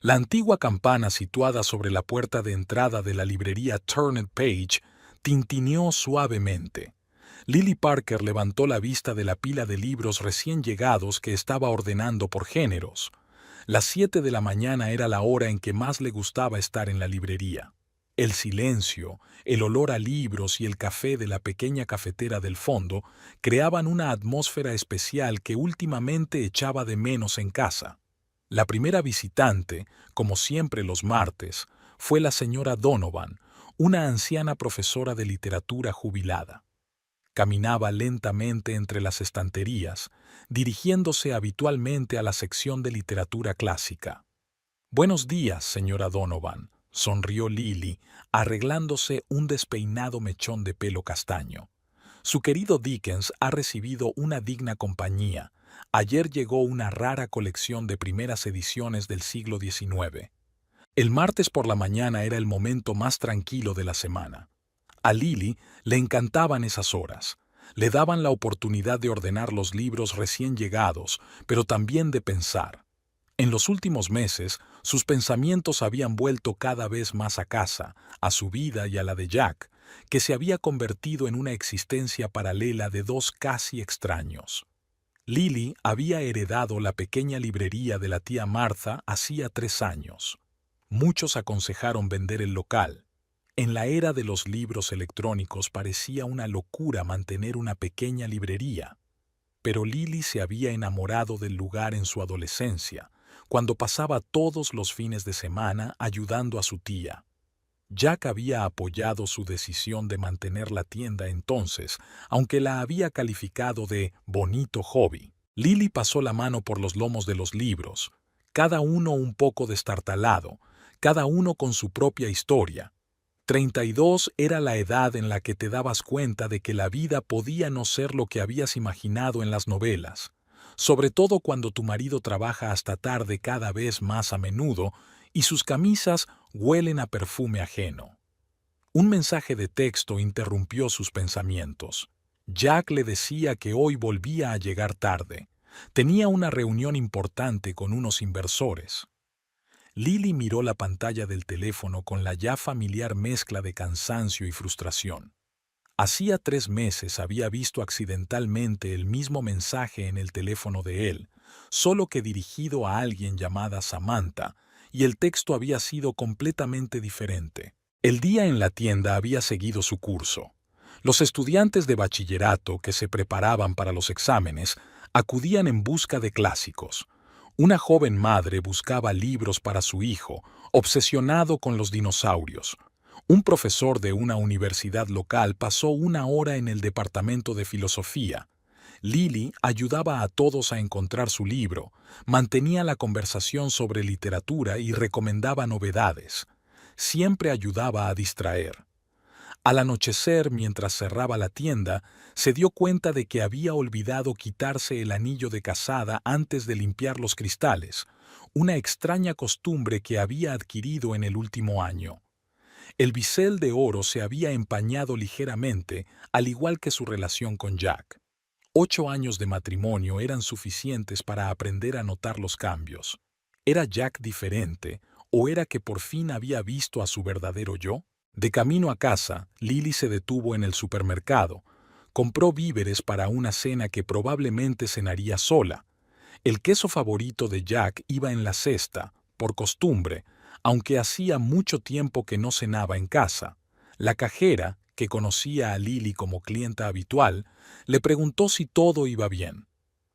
La antigua campana situada sobre la puerta de entrada de la librería Turned Page tintineó suavemente. Lily Parker levantó la vista de la pila de libros recién llegados que estaba ordenando por géneros. Las 7 de la mañana era la hora en que más le gustaba estar en la librería. El silencio, el olor a libros y el café de la pequeña cafetera del fondo creaban una atmósfera especial que últimamente echaba de menos en casa. La primera visitante, como siempre los martes, fue la señora Donovan, una anciana profesora de literatura jubilada. Caminaba lentamente entre las estanterías, dirigiéndose habitualmente a la sección de literatura clásica. «Buenos días, señora Donovan», sonrió Lily, arreglándose un despeinado mechón de pelo castaño. «Su querido Dickens ha recibido una digna compañía. Ayer llegó una rara colección de primeras ediciones del siglo XIX». El martes por la mañana era el momento más tranquilo de la semana. A Lily le encantaban esas horas. Le daban la oportunidad de ordenar los libros recién llegados, pero también de pensar. En los últimos meses, sus pensamientos habían vuelto cada vez más a casa, a su vida y a la de Jack, que se había convertido en una existencia paralela de dos casi extraños. Lily había heredado la pequeña librería de la tía Martha hacía 3 años. Muchos aconsejaron vender el local. En la era de los libros electrónicos parecía una locura mantener una pequeña librería. Pero Lily se había enamorado del lugar en su adolescencia, cuando pasaba todos los fines de semana ayudando a su tía. Jack había apoyado su decisión de mantener la tienda entonces, aunque la había calificado de bonito hobby. Lily pasó la mano por los lomos de los libros, cada uno un poco destartalado, cada uno con su propia historia. 32 era la edad en la que te dabas cuenta de que la vida podía no ser lo que habías imaginado en las novelas, sobre todo cuando tu marido trabaja hasta tarde cada vez más a menudo y sus camisas huelen a perfume ajeno. Un mensaje de texto interrumpió sus pensamientos. Jack le decía que hoy volvía a llegar tarde. Tenía una reunión importante con unos inversores. Lily miró la pantalla del teléfono con la ya familiar mezcla de cansancio y frustración. Hacía 3 meses había visto accidentalmente el mismo mensaje en el teléfono de él, solo que dirigido a alguien llamada Samantha, y el texto había sido completamente diferente. El día en la tienda había seguido su curso. Los estudiantes de bachillerato que se preparaban para los exámenes acudían en busca de clásicos. Una joven madre buscaba libros para su hijo, obsesionado con los dinosaurios. Un profesor de una universidad local pasó 1 hora en el departamento de filosofía. Lily ayudaba a todos a encontrar su libro, mantenía la conversación sobre literatura y recomendaba novedades. Siempre ayudaba a distraer. Al anochecer, mientras cerraba la tienda, se dio cuenta de que había olvidado quitarse el anillo de casada antes de limpiar los cristales, una extraña costumbre que había adquirido en el último año. El bisel de oro se había empañado ligeramente, al igual que su relación con Jack. 8 años de matrimonio eran suficientes para aprender a notar los cambios. ¿Era Jack diferente, o era que por fin había visto a su verdadero yo? De camino a casa, Lily se detuvo en el supermercado. Compró víveres para una cena que probablemente cenaría sola. El queso favorito de Jack iba en la cesta, por costumbre, aunque hacía mucho tiempo que no cenaba en casa. La cajera, que conocía a Lily como clienta habitual, le preguntó si todo iba bien.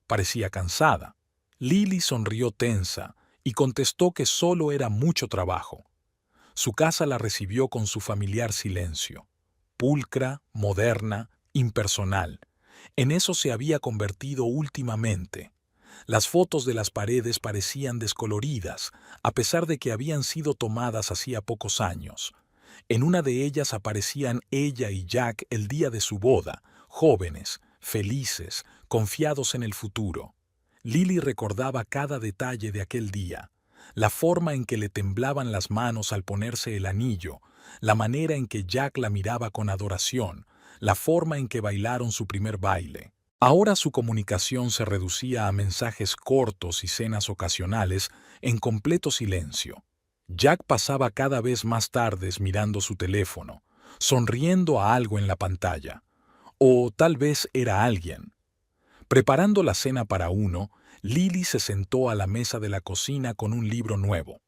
Parecía cansada. Lily sonrió tensa y contestó que solo era mucho trabajo. Su casa la recibió con su familiar silencio. Pulcra, moderna, impersonal. En eso se había convertido últimamente. Las fotos de las paredes parecían descoloridas, a pesar de que habían sido tomadas hacía pocos años. En una de ellas aparecían ella y Jack el día de su boda, jóvenes, felices, confiados en el futuro. Lily recordaba cada detalle de aquel día. La forma en que le temblaban las manos al ponerse el anillo, la manera en que Jack la miraba con adoración, la forma en que bailaron su primer baile. Ahora su comunicación se reducía a mensajes cortos y cenas ocasionales en completo silencio. Jack pasaba cada vez más tardes mirando su teléfono, sonriendo a algo en la pantalla. O tal vez era alguien. Preparando la cena para uno, Lily se sentó a la mesa de la cocina con un libro nuevo.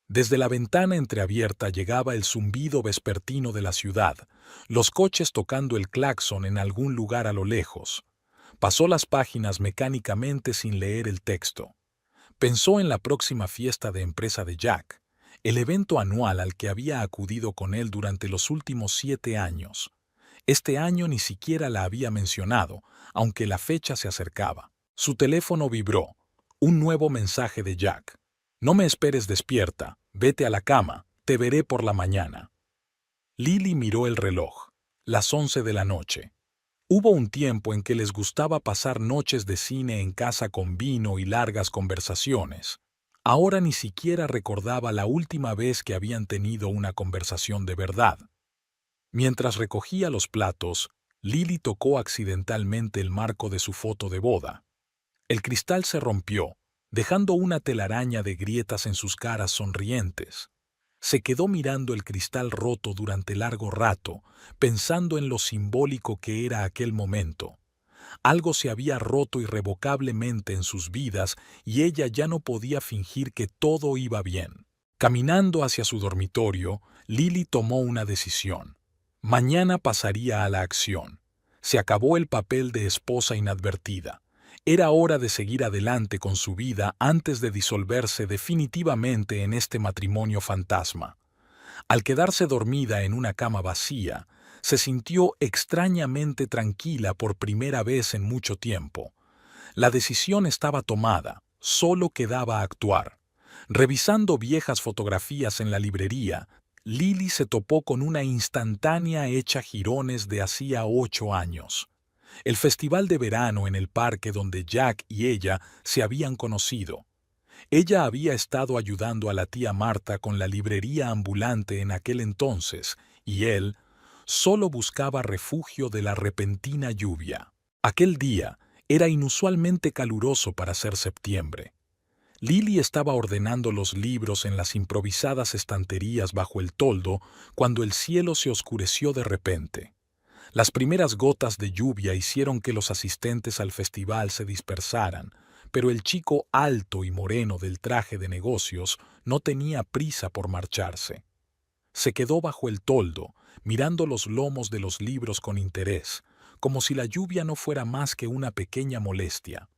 Desde la ventana entreabierta llegaba el zumbido vespertino de la ciudad, los coches tocando el claxon en algún lugar a lo lejos. Pasó las páginas mecánicamente sin leer el texto. Pensó en la próxima fiesta de empresa de Jack, el evento anual al que había acudido con él durante los últimos 7 años. Este año ni siquiera la había mencionado, aunque la fecha se acercaba. Su teléfono vibró. Un nuevo mensaje de Jack. No me esperes despierta, vete a la cama, te veré por la mañana. Lily miró el reloj. Las 11 de la noche. Hubo un tiempo en que les gustaba pasar noches de cine en casa con vino y largas conversaciones. Ahora ni siquiera recordaba la última vez que habían tenido una conversación de verdad. Mientras recogía los platos, Lily tocó accidentalmente el marco de su foto de boda. El cristal se rompió, dejando una telaraña de grietas en sus caras sonrientes. Se quedó mirando el cristal roto durante largo rato, pensando en lo simbólico que era aquel momento. Algo se había roto irrevocablemente en sus vidas y ella ya no podía fingir que todo iba bien. Caminando hacia su dormitorio, Lily tomó una decisión. Mañana pasaría a la acción. Se acabó el papel de esposa inadvertida. Era hora de seguir adelante con su vida antes de disolverse definitivamente en este matrimonio fantasma. Al quedarse dormida en una cama vacía, se sintió extrañamente tranquila por primera vez en mucho tiempo. La decisión estaba tomada, solo quedaba actuar. Revisando viejas fotografías en la librería, Lily se topó con una instantánea hecha jirones de hacía 8 años. El festival de verano en el parque donde Jack y ella se habían conocido. Ella había estado ayudando a la tía Marta con la librería ambulante en aquel entonces, y él solo buscaba refugio de la repentina lluvia. Aquel día era inusualmente caluroso para ser septiembre. Lily estaba ordenando los libros en las improvisadas estanterías bajo el toldo cuando el cielo se oscureció de repente. Las primeras gotas de lluvia hicieron que los asistentes al festival se dispersaran, pero el chico alto y moreno del traje de negocios no tenía prisa por marcharse. Se quedó bajo el toldo, mirando los lomos de los libros con interés, como si la lluvia no fuera más que una pequeña molestia.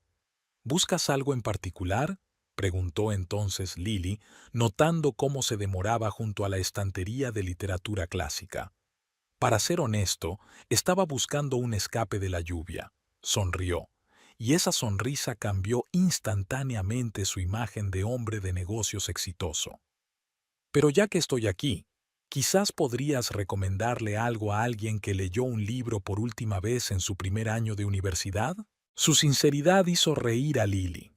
¿Buscas algo en particular?, preguntó entonces Lily, notando cómo se demoraba junto a la estantería de literatura clásica. Para ser honesto, estaba buscando un escape de la lluvia. Sonrió, y esa sonrisa cambió instantáneamente su imagen de hombre de negocios exitoso. Pero ya que estoy aquí, quizás podrías recomendarle algo a alguien que leyó un libro por última vez en su primer año de universidad. Su sinceridad hizo reír a Lily.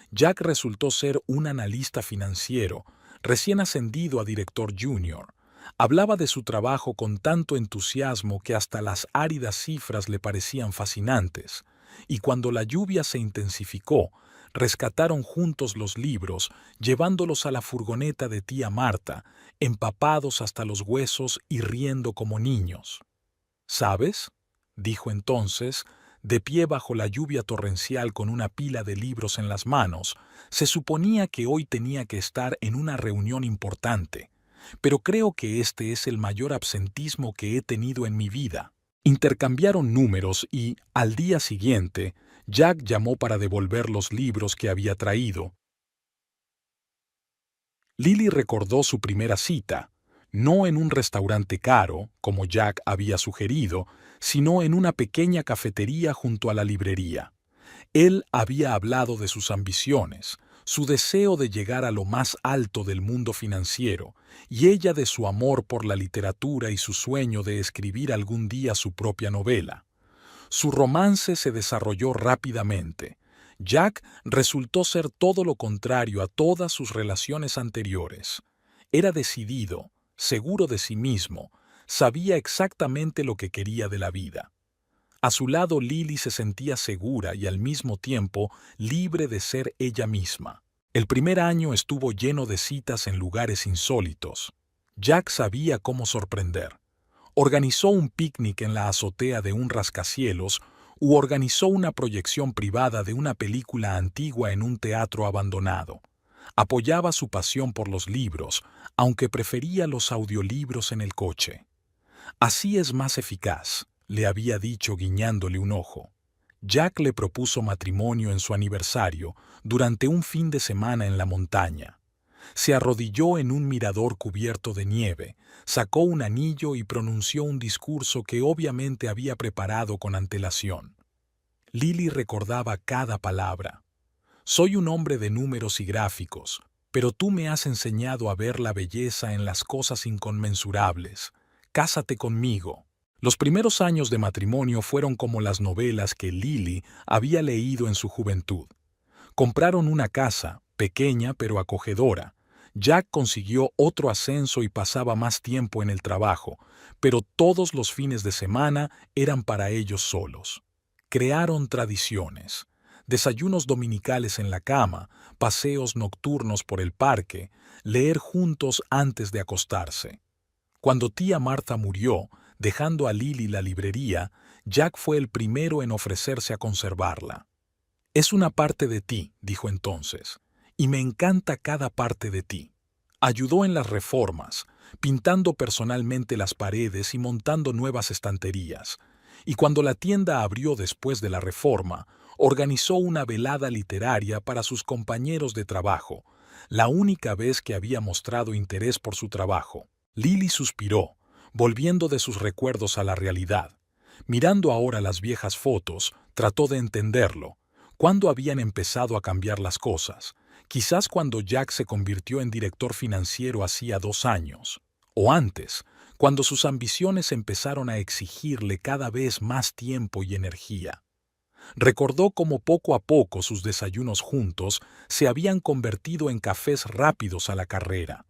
Jack resultó ser un analista financiero, recién ascendido a director junior. Hablaba de su trabajo con tanto entusiasmo que hasta las áridas cifras le parecían fascinantes, y cuando la lluvia se intensificó, rescataron juntos los libros, llevándolos a la furgoneta de tía Marta, empapados hasta los huesos y riendo como niños. ¿Sabes?, dijo entonces, de pie bajo la lluvia torrencial con una pila de libros en las manos. Se suponía que hoy tenía que estar en una reunión importante, pero creo que este es el mayor absentismo que he tenido en mi vida. Intercambiaron números y, al día siguiente, Jack llamó para devolver los libros que había traído. Lily recordó su primera cita, no en un restaurante caro, como Jack había sugerido, sino en una pequeña cafetería junto a la librería. Él había hablado de sus ambiciones, su deseo de llegar a lo más alto del mundo financiero, y ella de su amor por la literatura y su sueño de escribir algún día su propia novela. Su romance se desarrolló rápidamente. Jack resultó ser todo lo contrario a todas sus relaciones anteriores. Era decidido, seguro de sí mismo, sabía exactamente lo que quería de la vida. A su lado Lily se sentía segura y al mismo tiempo libre de ser ella misma. El primer año estuvo lleno de citas en lugares insólitos. Jack sabía cómo sorprender. Organizó un picnic en la azotea de un rascacielos u organizó una proyección privada de una película antigua en un teatro abandonado. Apoyaba su pasión por los libros, aunque prefería los audiolibros en el coche. Así es más eficaz, le había dicho guiñándole un ojo. Jack le propuso matrimonio en su aniversario durante un fin de semana en la montaña. Se arrodilló en un mirador cubierto de nieve, sacó un anillo y pronunció un discurso que obviamente había preparado con antelación. Lily recordaba cada palabra. Soy un hombre de números y gráficos, pero tú me has enseñado a ver la belleza en las cosas inconmensurables. Cásate conmigo. Los primeros años de matrimonio fueron como las novelas que Lily había leído en su juventud. Compraron una casa, pequeña pero acogedora. Jack consiguió otro ascenso y pasaba más tiempo en el trabajo, pero todos los fines de semana eran para ellos solos. Crearon tradiciones. Desayunos dominicales en la cama, paseos nocturnos por el parque, leer juntos antes de acostarse. Cuando tía Martha murió, dejando a Lily la librería, Jack fue el primero en ofrecerse a conservarla. Es una parte de ti, dijo entonces, y me encanta cada parte de ti. Ayudó en las reformas, pintando personalmente las paredes y montando nuevas estanterías. Y cuando la tienda abrió después de la reforma, organizó una velada literaria para sus compañeros de trabajo, la única vez que había mostrado interés por su trabajo. Lily suspiró, volviendo de sus recuerdos a la realidad. Mirando ahora las viejas fotos, trató de entenderlo. ¿Cuándo habían empezado a cambiar las cosas? Quizás cuando Jack se convirtió en director financiero hacía 2 años. O antes, cuando sus ambiciones empezaron a exigirle cada vez más tiempo y energía. Recordó cómo poco a poco sus desayunos juntos se habían convertido en cafés rápidos a la carrera.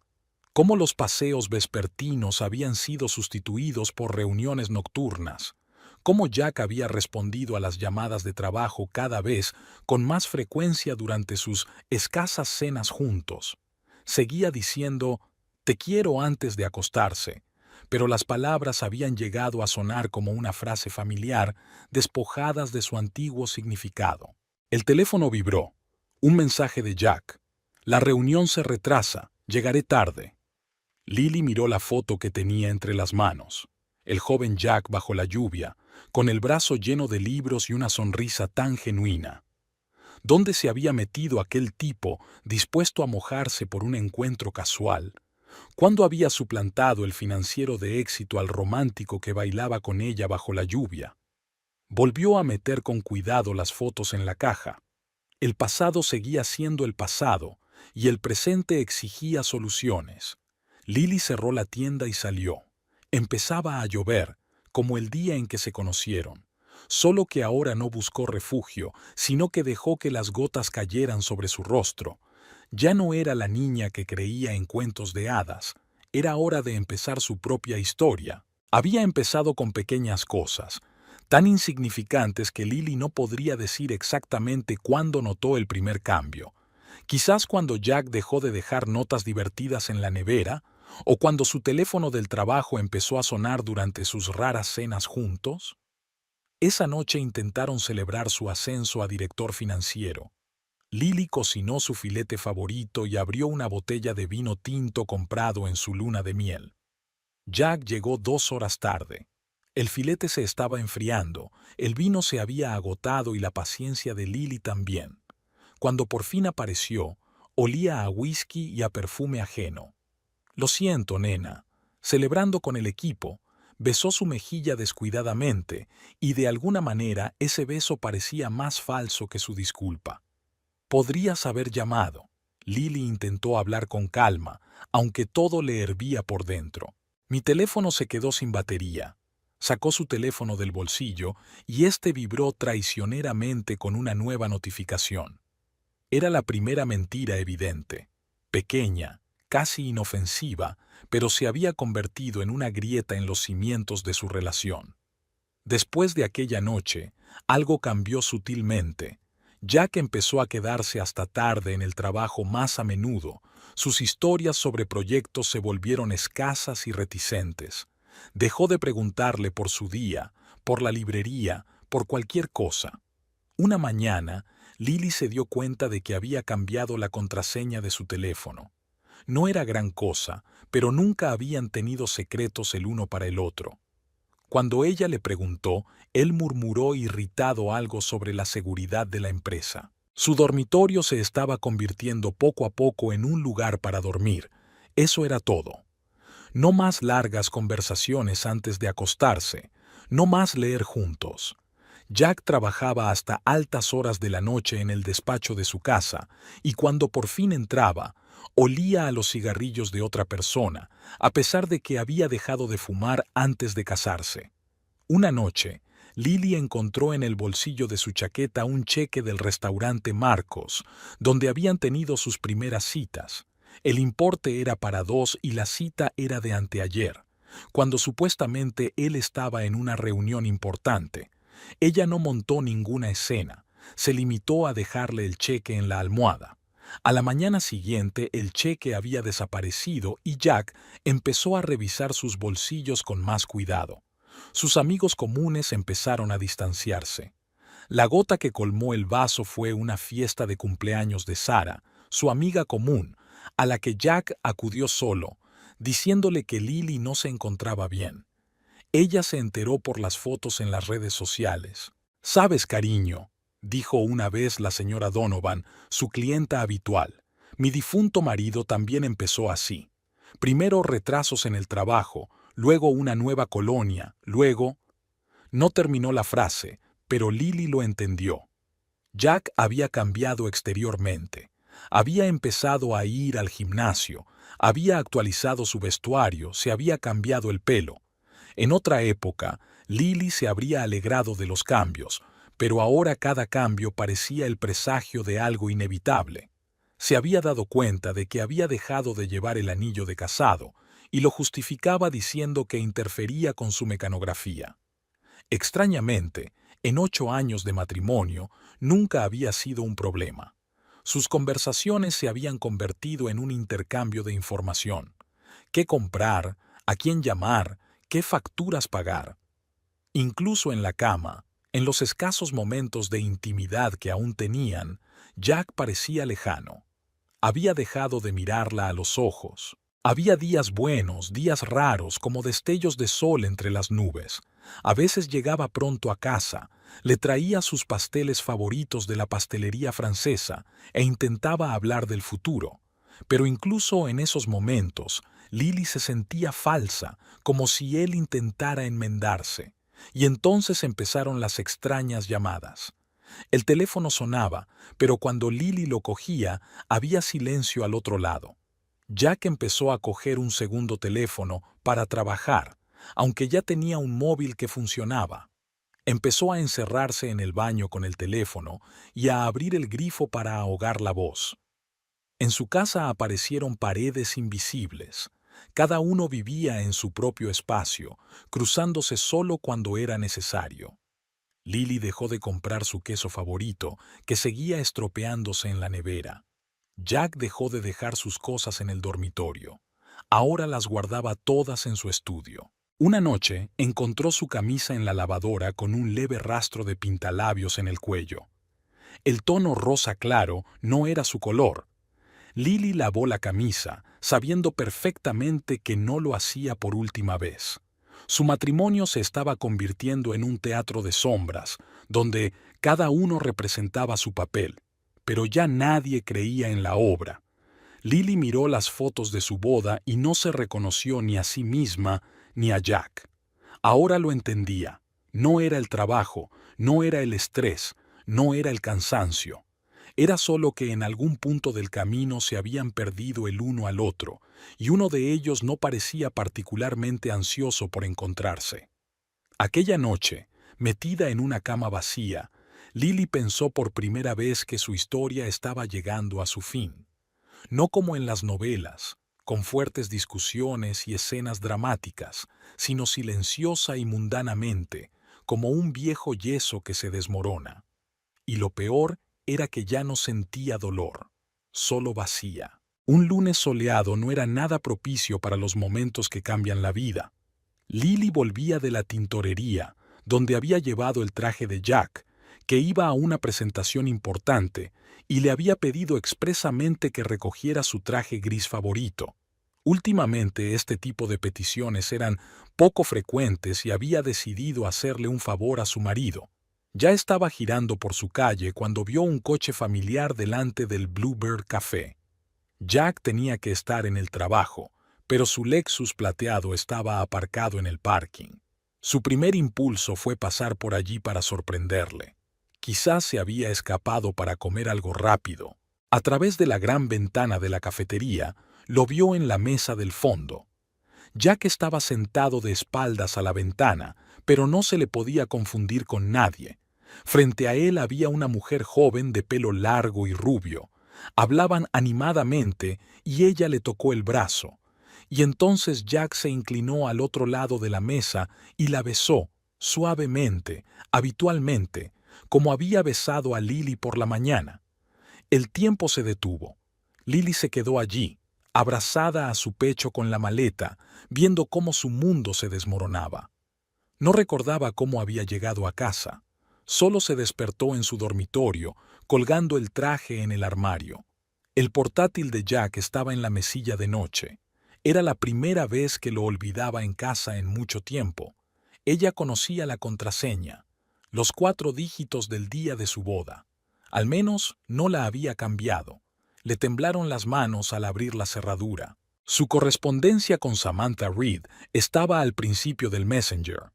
Cómo los paseos vespertinos habían sido sustituidos por reuniones nocturnas. Cómo Jack había respondido a las llamadas de trabajo cada vez con más frecuencia durante sus escasas cenas juntos. Seguía diciendo, «Te quiero» antes de acostarse, pero las palabras habían llegado a sonar como una frase familiar, despojadas de su antiguo significado. El teléfono vibró. Un mensaje de Jack. «La reunión se retrasa. Llegaré tarde». Lily miró la foto que tenía entre las manos. El joven Jack bajo la lluvia, con el brazo lleno de libros y una sonrisa tan genuina. ¿Dónde se había metido aquel tipo dispuesto a mojarse por un encuentro casual? ¿Cuándo había suplantado el financiero de éxito al romántico que bailaba con ella bajo la lluvia? Volvió a meter con cuidado las fotos en la caja. El pasado seguía siendo el pasado y el presente exigía soluciones. Lily cerró la tienda y salió. Empezaba a llover, como el día en que se conocieron, solo que ahora no buscó refugio, sino que dejó que las gotas cayeran sobre su rostro. Ya no era la niña que creía en cuentos de hadas, era hora de empezar su propia historia. Había empezado con pequeñas cosas, tan insignificantes que Lily no podría decir exactamente cuándo notó el primer cambio. Quizás cuando Jack dejó de dejar notas divertidas en la nevera, o cuando su teléfono del trabajo empezó a sonar durante sus raras cenas juntos. Esa noche intentaron celebrar su ascenso a director financiero. Lily cocinó su filete favorito y abrió una botella de vino tinto comprado en su luna de miel. Jack llegó 2 horas tarde. El filete se estaba enfriando, el vino se había agotado y la paciencia de Lily también. Cuando por fin apareció, olía a whisky y a perfume ajeno. «Lo siento, nena», celebrando con el equipo, besó su mejilla descuidadamente y de alguna manera ese beso parecía más falso que su disculpa. «Podrías haber llamado». Lily intentó hablar con calma, aunque todo le hervía por dentro. «Mi teléfono se quedó sin batería». Sacó su teléfono del bolsillo y este vibró traicioneramente con una nueva notificación. Era la primera mentira evidente, pequeña, casi inofensiva, pero se había convertido en una grieta en los cimientos de su relación. Después de aquella noche, algo cambió sutilmente. Jack empezó a quedarse hasta tarde en el trabajo más a menudo. Sus historias sobre proyectos se volvieron escasas y reticentes. Dejó de preguntarle por su día, por la librería, por cualquier cosa. Una mañana, Lily se dio cuenta de que había cambiado la contraseña de su teléfono. No era gran cosa, pero nunca habían tenido secretos el uno para el otro. Cuando ella le preguntó, él murmuró irritado algo sobre la seguridad de la empresa. Su dormitorio se estaba convirtiendo poco a poco en un lugar para dormir. Eso era todo. No más largas conversaciones antes de acostarse, no más leer juntos. Jack trabajaba hasta altas horas de la noche en el despacho de su casa, y cuando por fin entraba, olía a los cigarrillos de otra persona, a pesar de que había dejado de fumar antes de casarse. Una noche, Lily encontró en el bolsillo de su chaqueta un cheque del restaurante Marcos, donde habían tenido sus primeras citas. El importe era para 2 y la cita era de anteayer, cuando supuestamente él estaba en una reunión importante. Ella no montó ninguna escena, se limitó a dejarle el cheque en la almohada. A la mañana siguiente el cheque había desaparecido y Jack empezó a revisar sus bolsillos con más cuidado. Sus amigos comunes empezaron a distanciarse. La gota que colmó el vaso fue una fiesta de cumpleaños de Sarah, su amiga común, a la que Jack acudió solo, diciéndole que Lily no se encontraba bien. Ella se enteró por las fotos en las redes sociales. «Sabes, cariño», dijo una vez la señora Donovan, su clienta habitual, «mi difunto marido también empezó así. Primero retrasos en el trabajo, luego una nueva colonia, luego...». No terminó la frase, pero Lily lo entendió. Jack había cambiado exteriormente. Había empezado a ir al gimnasio, había actualizado su vestuario, se había cambiado el pelo. En otra época, Lily se habría alegrado de los cambios, pero ahora cada cambio parecía el presagio de algo inevitable. Se había dado cuenta de que había dejado de llevar el anillo de casado, y lo justificaba diciendo que interfería con su mecanografía. Extrañamente, en 8 años de matrimonio, nunca había sido un problema. Sus conversaciones se habían convertido en un intercambio de información. ¿Qué comprar? ¿A quién llamar? ¿Qué facturas pagar? Incluso en la cama, en los escasos momentos de intimidad que aún tenían, Jack parecía lejano. Había dejado de mirarla a los ojos. Había días buenos, días raros, como destellos de sol entre las nubes. A veces llegaba pronto a casa, le traía sus pasteles favoritos de la pastelería francesa e intentaba hablar del futuro. Pero incluso en esos momentos, Lily se sentía falsa, como si él intentara enmendarse. Y entonces empezaron las extrañas llamadas. El teléfono sonaba, pero cuando Lily lo cogía, había silencio al otro lado. Jack empezó a coger un segundo teléfono para trabajar, aunque ya tenía un móvil que funcionaba. Empezó a encerrarse en el baño con el teléfono y a abrir el grifo para ahogar la voz. En su casa aparecieron paredes invisibles. Cada uno vivía en su propio espacio, cruzándose solo cuando era necesario. Lily dejó de comprar su queso favorito, que seguía estropeándose en la nevera. Jack dejó de dejar sus cosas en el dormitorio. Ahora las guardaba todas en su estudio. Una noche encontró su camisa en la lavadora con un leve rastro de pintalabios en el cuello. El tono rosa claro no era su color. Lily lavó la camisa, sabiendo perfectamente que no lo hacía por última vez. Su matrimonio se estaba convirtiendo en un teatro de sombras, donde cada uno representaba su papel, pero ya nadie creía en la obra. Lily miró las fotos de su boda y no se reconoció ni a sí misma ni a Jack. Ahora lo entendía. No era el trabajo, no era el estrés, no era el cansancio. Era solo que en algún punto del camino se habían perdido el uno al otro, y uno de ellos no parecía particularmente ansioso por encontrarse. Aquella noche, metida en una cama vacía, Lily pensó por primera vez que su historia estaba llegando a su fin. No como en las novelas, con fuertes discusiones y escenas dramáticas, sino silenciosa y mundanamente, como un viejo yeso que se desmorona. Y lo peor era que ya no sentía dolor, solo vacía. Un lunes soleado no era nada propicio para los momentos que cambian la vida. Lily volvía de la tintorería, donde había llevado el traje de Jack, que iba a una presentación importante, y le había pedido expresamente que recogiera su traje gris favorito. Últimamente este tipo de peticiones eran poco frecuentes y había decidido hacerle un favor a su marido. Ya estaba girando por su calle cuando vio un coche familiar delante del Bluebird Café. Jack tenía que estar en el trabajo, pero su Lexus plateado estaba aparcado en el parking. Su primer impulso fue pasar por allí para sorprenderle. Quizás se había escapado para comer algo rápido. A través de la gran ventana de la cafetería, lo vio en la mesa del fondo. Jack estaba sentado de espaldas a la ventana, pero no se le podía confundir con nadie. Frente a él había una mujer joven de pelo largo y rubio. Hablaban animadamente y ella le tocó el brazo. Y entonces Jack se inclinó al otro lado de la mesa y la besó, suavemente, habitualmente, como había besado a Lily por la mañana. El tiempo se detuvo. Lily se quedó allí, abrazada a su pecho con la maleta, viendo cómo su mundo se desmoronaba. No recordaba cómo había llegado a casa. Solo se despertó en su dormitorio, colgando el traje en el armario. El portátil de Jack estaba en la mesilla de noche. Era la primera vez que lo olvidaba en casa en mucho tiempo. Ella conocía la contraseña, los 4 dígitos del día de su boda. Al menos no la había cambiado. Le temblaron las manos al abrir la cerradura. Su correspondencia con Samantha Reed estaba al principio del Messenger.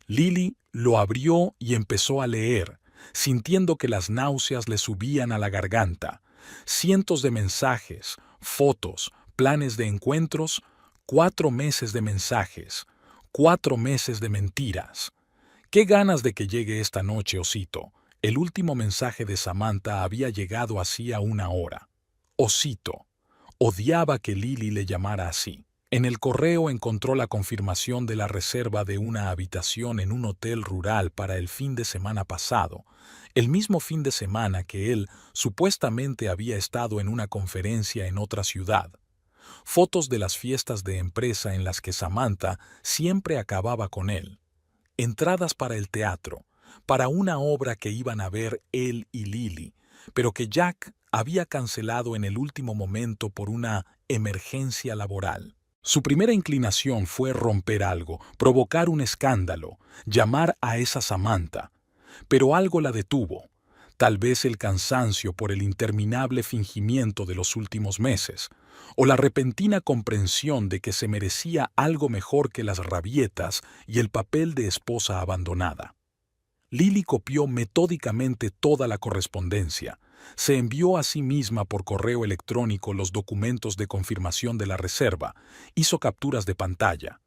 Lily lo abrió y empezó a leer, sintiendo que las náuseas le subían a la garganta. Cientos de mensajes, fotos, planes de encuentros, 4 meses de mensajes, 4 meses de mentiras. ¡Qué ganas de que llegue esta noche, osito! El último mensaje de Samantha había llegado hacía 1 hora. Osito. Odiaba que Lily le llamara así. En el correo encontró la confirmación de la reserva de una habitación en un hotel rural para el fin de semana pasado, el mismo fin de semana que él supuestamente había estado en una conferencia en otra ciudad. Fotos de las fiestas de empresa en las que Samantha siempre acababa con él. Entradas para el teatro, para una obra que iban a ver él y Lily, pero que Jack había cancelado en el último momento por una emergencia laboral. Su primera inclinación fue romper algo, provocar un escándalo, llamar a esa Samantha. Pero algo la detuvo. Tal vez el cansancio por el interminable fingimiento de los últimos meses, o la repentina comprensión de que se merecía algo mejor que las rabietas y el papel de esposa abandonada. Lily copió metódicamente toda la correspondencia. Se envió a sí misma por correo electrónico los documentos de confirmación de la reserva, hizo capturas de pantalla.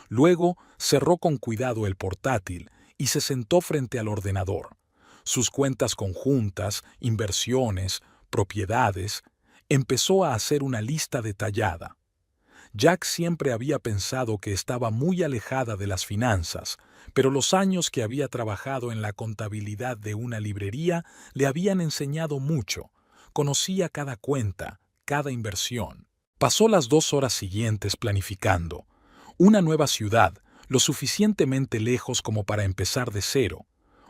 Luego cerró con cuidado el portátil y se sentó frente al ordenador. Sus cuentas conjuntas, inversiones, propiedades, empezó a hacer una lista detallada. Jack siempre había pensado que estaba muy alejada de las finanzas, pero los años que había trabajado en la contabilidad de una librería le habían enseñado mucho. Conocía cada cuenta, cada inversión. Pasó las 2 horas siguientes planificando. Una nueva ciudad, lo suficientemente lejos como para empezar de cero.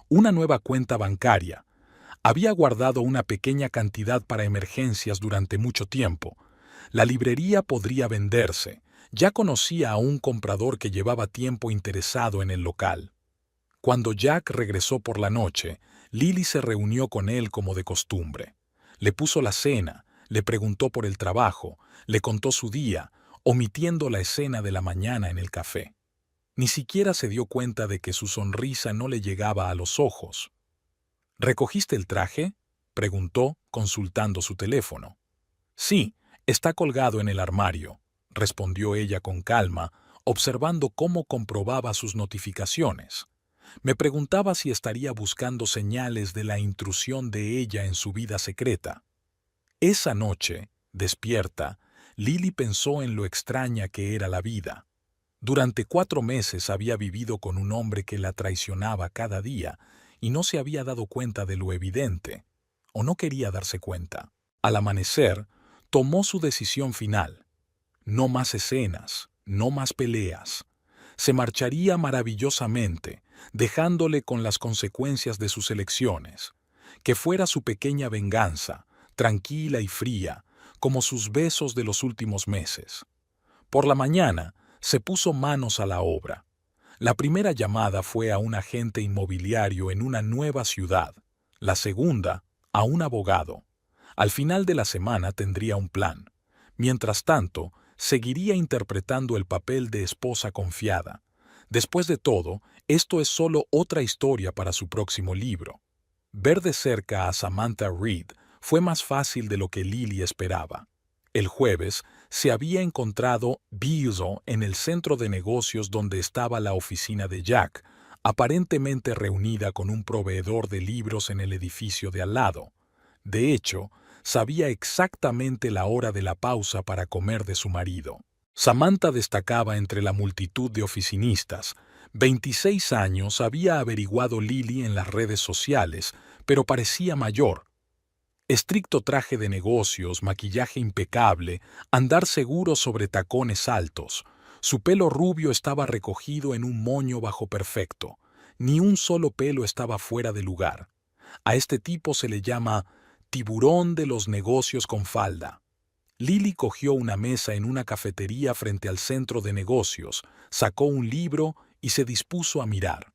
Una nueva cuenta bancaria. Había guardado una pequeña cantidad para emergencias durante mucho tiempo. La librería podría venderse. Ya conocía a un comprador que llevaba tiempo interesado en el local. Cuando Jack regresó por la noche, Lily se reunió con él como de costumbre. Le puso la cena, le preguntó por el trabajo, le contó su día, omitiendo la escena de la mañana en el café. Ni siquiera se dio cuenta de que su sonrisa no le llegaba a los ojos. ¿Recogiste el traje?, preguntó, consultando su teléfono. Sí, está colgado en el armario, respondió ella con calma, observando cómo comprobaba sus notificaciones. Me preguntaba si estaría buscando señales de la intrusión de ella en su vida secreta. Esa noche, despierta, Lily pensó en lo extraña que era la vida. Durante 4 meses había vivido con un hombre que la traicionaba cada día y no se había dado cuenta de lo evidente, o no quería darse cuenta. Al amanecer, tomó su decisión final. No más escenas, no más peleas. Se marcharía maravillosamente, dejándole con las consecuencias de sus elecciones. Que fuera su pequeña venganza, tranquila y fría, como sus besos de los últimos meses. Por la mañana, se puso manos a la obra. La primera llamada fue a un agente inmobiliario en una nueva ciudad. La segunda, a un abogado. Al final de la semana tendría un plan. Mientras tanto, seguiría interpretando el papel de esposa confiada. Después de todo, esto es solo otra historia para su próximo libro. Ver de cerca a Samantha Reed fue más fácil de lo que Lily esperaba. El jueves se había encontrado Beasley en el centro de negocios donde estaba la oficina de Jack, aparentemente reunida con un proveedor de libros en el edificio de al lado. De hecho, sabía exactamente la hora de la pausa para comer de su marido. Samantha destacaba entre la multitud de oficinistas. 26 años había averiguado Lily en las redes sociales, pero parecía mayor. Estricto traje de negocios, maquillaje impecable, andar seguro sobre tacones altos. Su pelo rubio estaba recogido en un moño bajo perfecto. Ni un solo pelo estaba fuera de lugar. A este tipo se le llama tiburón de los negocios con falda. Lily cogió una mesa en una cafetería frente al centro de negocios, sacó un libro y se dispuso a mirar.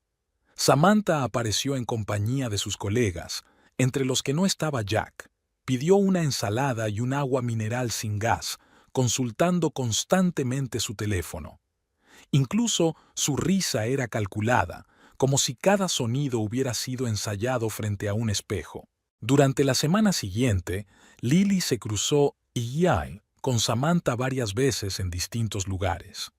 Samantha apareció en compañía de sus colegas, entre los que no estaba Jack. Pidió una ensalada y un agua mineral sin gas, consultando constantemente su teléfono. Incluso su risa era calculada, como si cada sonido hubiera sido ensayado frente a un espejo. Durante la semana siguiente, Lily se cruzó con Samantha varias veces en distintos lugares.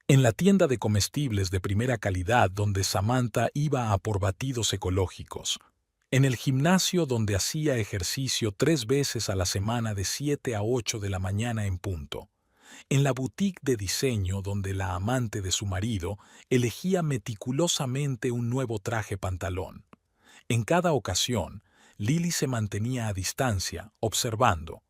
En la tienda de comestibles de primera calidad donde Samantha iba a por batidos ecológicos. En el gimnasio donde hacía ejercicio 3 veces a la semana de 7 a 8 de la mañana en punto. En la boutique de diseño donde la amante de su marido elegía meticulosamente un nuevo traje pantalón. En cada ocasión, Lily se mantenía a distancia, observando.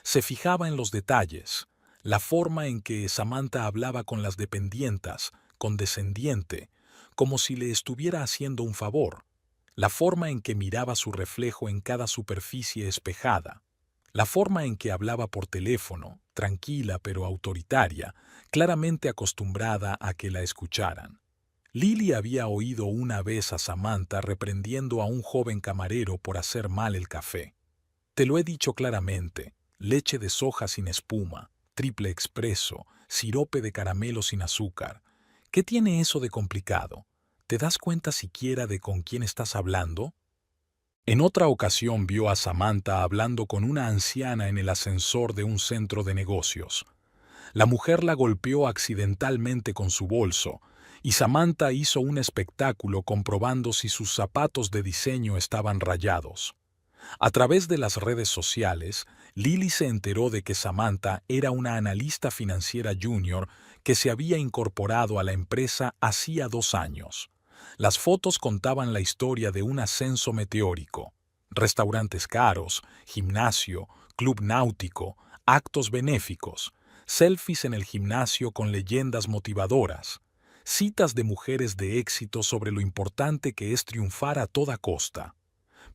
Se fijaba en los detalles, la forma en que Samantha hablaba con las dependientas, condescendiente, como si le estuviera haciendo un favor, la forma en que miraba su reflejo en cada superficie espejada, la forma en que hablaba por teléfono, tranquila pero autoritaria, claramente acostumbrada a que la escucharan. Lily había oído una vez a Samantha reprendiendo a un joven camarero por hacer mal el café. Te lo he dicho claramente, leche de soja sin espuma, triple expreso, sirope de caramelo sin azúcar. ¿Qué tiene eso de complicado? ¿Te das cuenta siquiera de con quién estás hablando? En otra ocasión vio a Samantha hablando con una anciana en el ascensor de un centro de negocios. La mujer la golpeó accidentalmente con su bolso, y Samantha hizo un espectáculo comprobando si sus zapatos de diseño estaban rayados. A través de las redes sociales, Lily se enteró de que Samantha era una analista financiera junior que se había incorporado a la empresa hacía 2 años. Las fotos contaban la historia de un ascenso meteórico. Restaurantes caros, gimnasio, club náutico, actos benéficos, selfies en el gimnasio con leyendas motivadoras, citas de mujeres de éxito sobre lo importante que es triunfar a toda costa.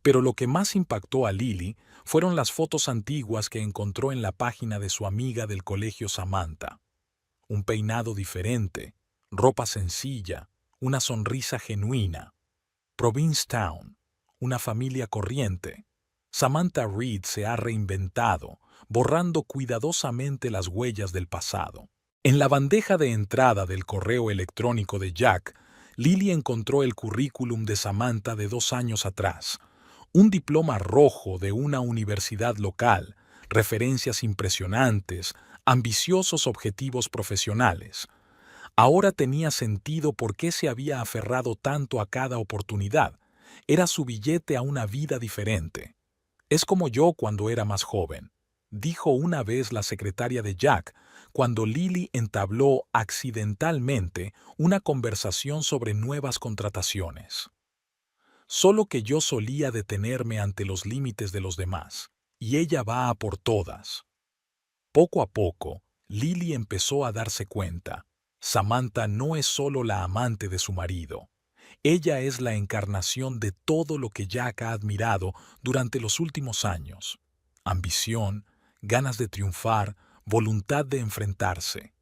Pero lo que más impactó a Lily fueron las fotos antiguas que encontró en la página de su amiga del colegio Samantha. Un peinado diferente, ropa sencilla, una sonrisa genuina. Provincetown, una familia corriente. Samantha Reed se ha reinventado, borrando cuidadosamente las huellas del pasado. En la bandeja de entrada del correo electrónico de Jack, Lily encontró el currículum de Samantha de 2 años atrás. Un diploma rojo de una universidad local, referencias impresionantes, ambiciosos objetivos profesionales. Ahora tenía sentido por qué se había aferrado tanto a cada oportunidad. Era su billete a una vida diferente. Es como yo cuando era más joven. dijo una vez la secretaria de Jack, cuando Lily entabló accidentalmente una conversación sobre nuevas contrataciones. Solo que yo solía detenerme ante los límites de los demás, y ella va a por todas. Poco a poco, Lily empezó a darse cuenta. Samantha no es solo la amante de su marido. Ella es la encarnación de todo lo que Jack ha admirado durante los últimos años. Ambición, ganas de triunfar, voluntad de enfrentarse.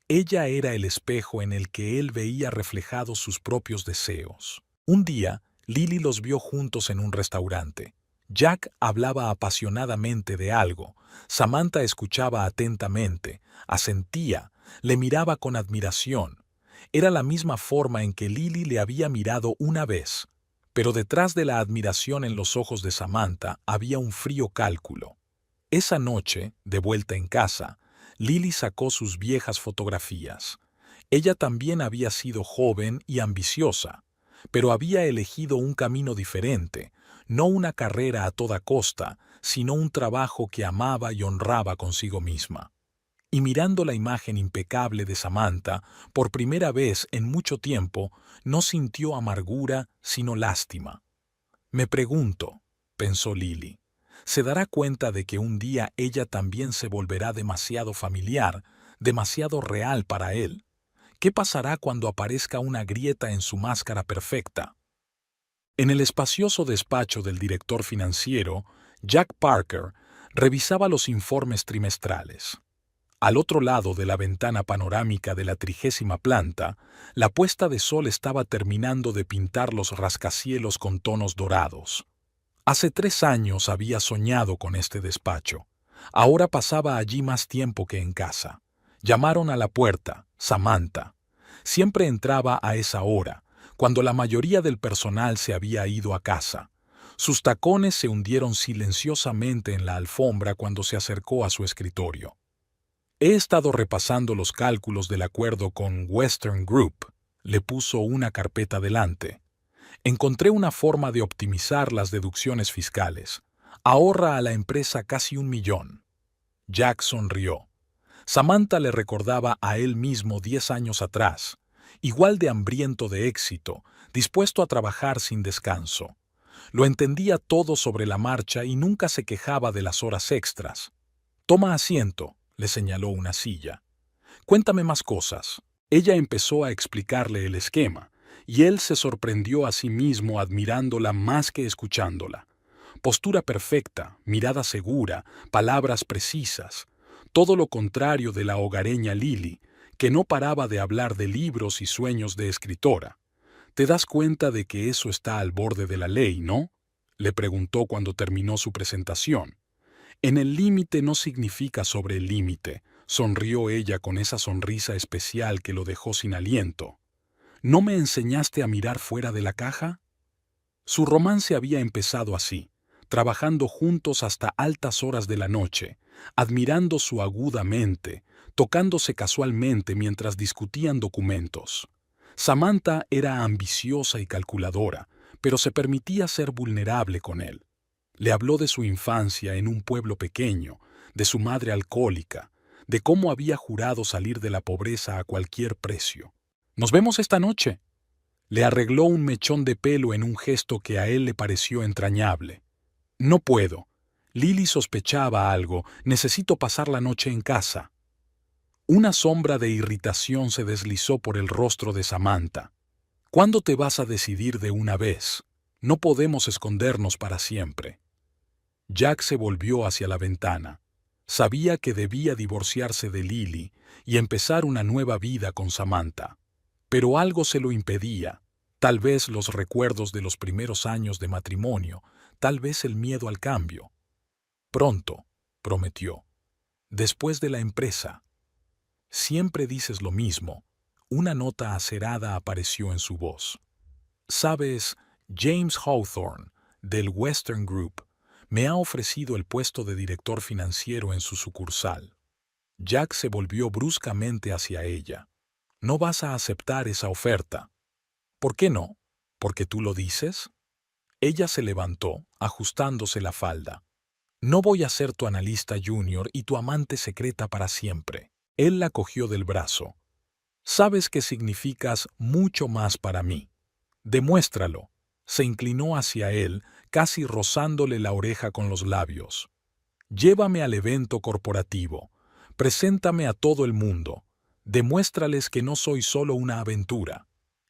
Ella era el espejo en el que él veía reflejados sus propios deseos. Un día, Lily los vio juntos en un restaurante. Jack hablaba apasionadamente de algo. Samantha escuchaba atentamente, asentía, le miraba con admiración. Era la misma forma en que Lily le había mirado una vez, pero detrás de la admiración en los ojos de Samantha había un frío cálculo. Esa noche, de vuelta en casa, Lily sacó sus viejas fotografías. Ella también había sido joven y ambiciosa, pero había elegido un camino diferente, no una carrera a toda costa, sino un trabajo que amaba y honraba consigo misma. Y mirando la imagen impecable de Samantha, por primera vez en mucho tiempo, no sintió amargura, sino lástima. Me pregunto, pensó Lily, ¿se dará cuenta de que un día ella también se volverá demasiado familiar, demasiado real para él? ¿Qué pasará cuando aparezca una grieta en su máscara perfecta? En el espacioso despacho del director financiero, Jack Parker revisaba los informes trimestrales. Al otro lado de la ventana panorámica de la 30ª planta, la puesta de sol estaba terminando de pintar los rascacielos con tonos dorados. Hace 3 años había soñado con este despacho. Ahora pasaba allí más tiempo que en casa. Llamaron a la puerta, Samantha. Siempre entraba a esa hora, cuando la mayoría del personal se había ido a casa. Sus tacones se hundieron silenciosamente en la alfombra cuando se acercó a su escritorio. He estado repasando los cálculos del acuerdo con Western Group. Le puso una carpeta delante. Encontré una forma de optimizar las deducciones fiscales. Ahorra a la empresa casi 1 millón. Jack sonrió. Samantha le recordaba a él mismo 10 años atrás, igual de hambriento de éxito, dispuesto a trabajar sin descanso. Lo entendía todo sobre la marcha y nunca se quejaba de las horas extras. Toma asiento, le señaló una silla. Cuéntame más cosas. Ella empezó a explicarle el esquema, y él se sorprendió a sí mismo admirándola más que escuchándola. Postura perfecta, mirada segura, palabras precisas. Todo lo contrario de la hogareña Lily, que no paraba de hablar de libros y sueños de escritora. ¿Te das cuenta de que eso está al borde de la ley, no? Le preguntó cuando terminó su presentación. En el límite no significa sobre el límite, sonrió ella con esa sonrisa especial que lo dejó sin aliento. ¿No me enseñaste a mirar fuera de la caja? Su romance había empezado así, trabajando juntos hasta altas horas de la noche, admirando su aguda mente, tocándose casualmente mientras discutían documentos. Samantha era ambiciosa y calculadora, pero se permitía ser vulnerable con él. Le habló de su infancia en un pueblo pequeño, de su madre alcohólica, de cómo había jurado salir de la pobreza a cualquier precio. «Nos vemos esta noche». Le arregló un mechón de pelo en un gesto que a él le pareció entrañable. «No puedo. Lily sospechaba algo. Necesito pasar la noche en casa». Una sombra de irritación se deslizó por el rostro de Samantha. «¿Cuándo te vas a decidir de una vez? No podemos escondernos para siempre». Jack se volvió hacia la ventana. Sabía que debía divorciarse de Lily y empezar una nueva vida con Samantha. Pero algo se lo impedía, tal vez los recuerdos de los primeros años de matrimonio, tal vez el miedo al cambio. «Pronto», prometió. «Después de la empresa». «Siempre dices lo mismo». Una nota acerada apareció en su voz. «Sabes, James Hawthorne, del Western Group, me ha ofrecido el puesto de director financiero en su sucursal». Jack se volvió bruscamente hacia ella. «¿No vas a aceptar esa oferta?» «¿Por qué no? ¿Porque tú lo dices?» Ella se levantó, ajustándose la falda. No voy a ser tu analista junior y tu amante secreta para siempre. Él la cogió del brazo. Sabes que significas mucho más para mí. Demuéstralo. Se inclinó hacia él, casi rozándole la oreja con los labios. Llévame al evento corporativo. Preséntame a todo el mundo. Demuéstrales que no soy solo una aventura.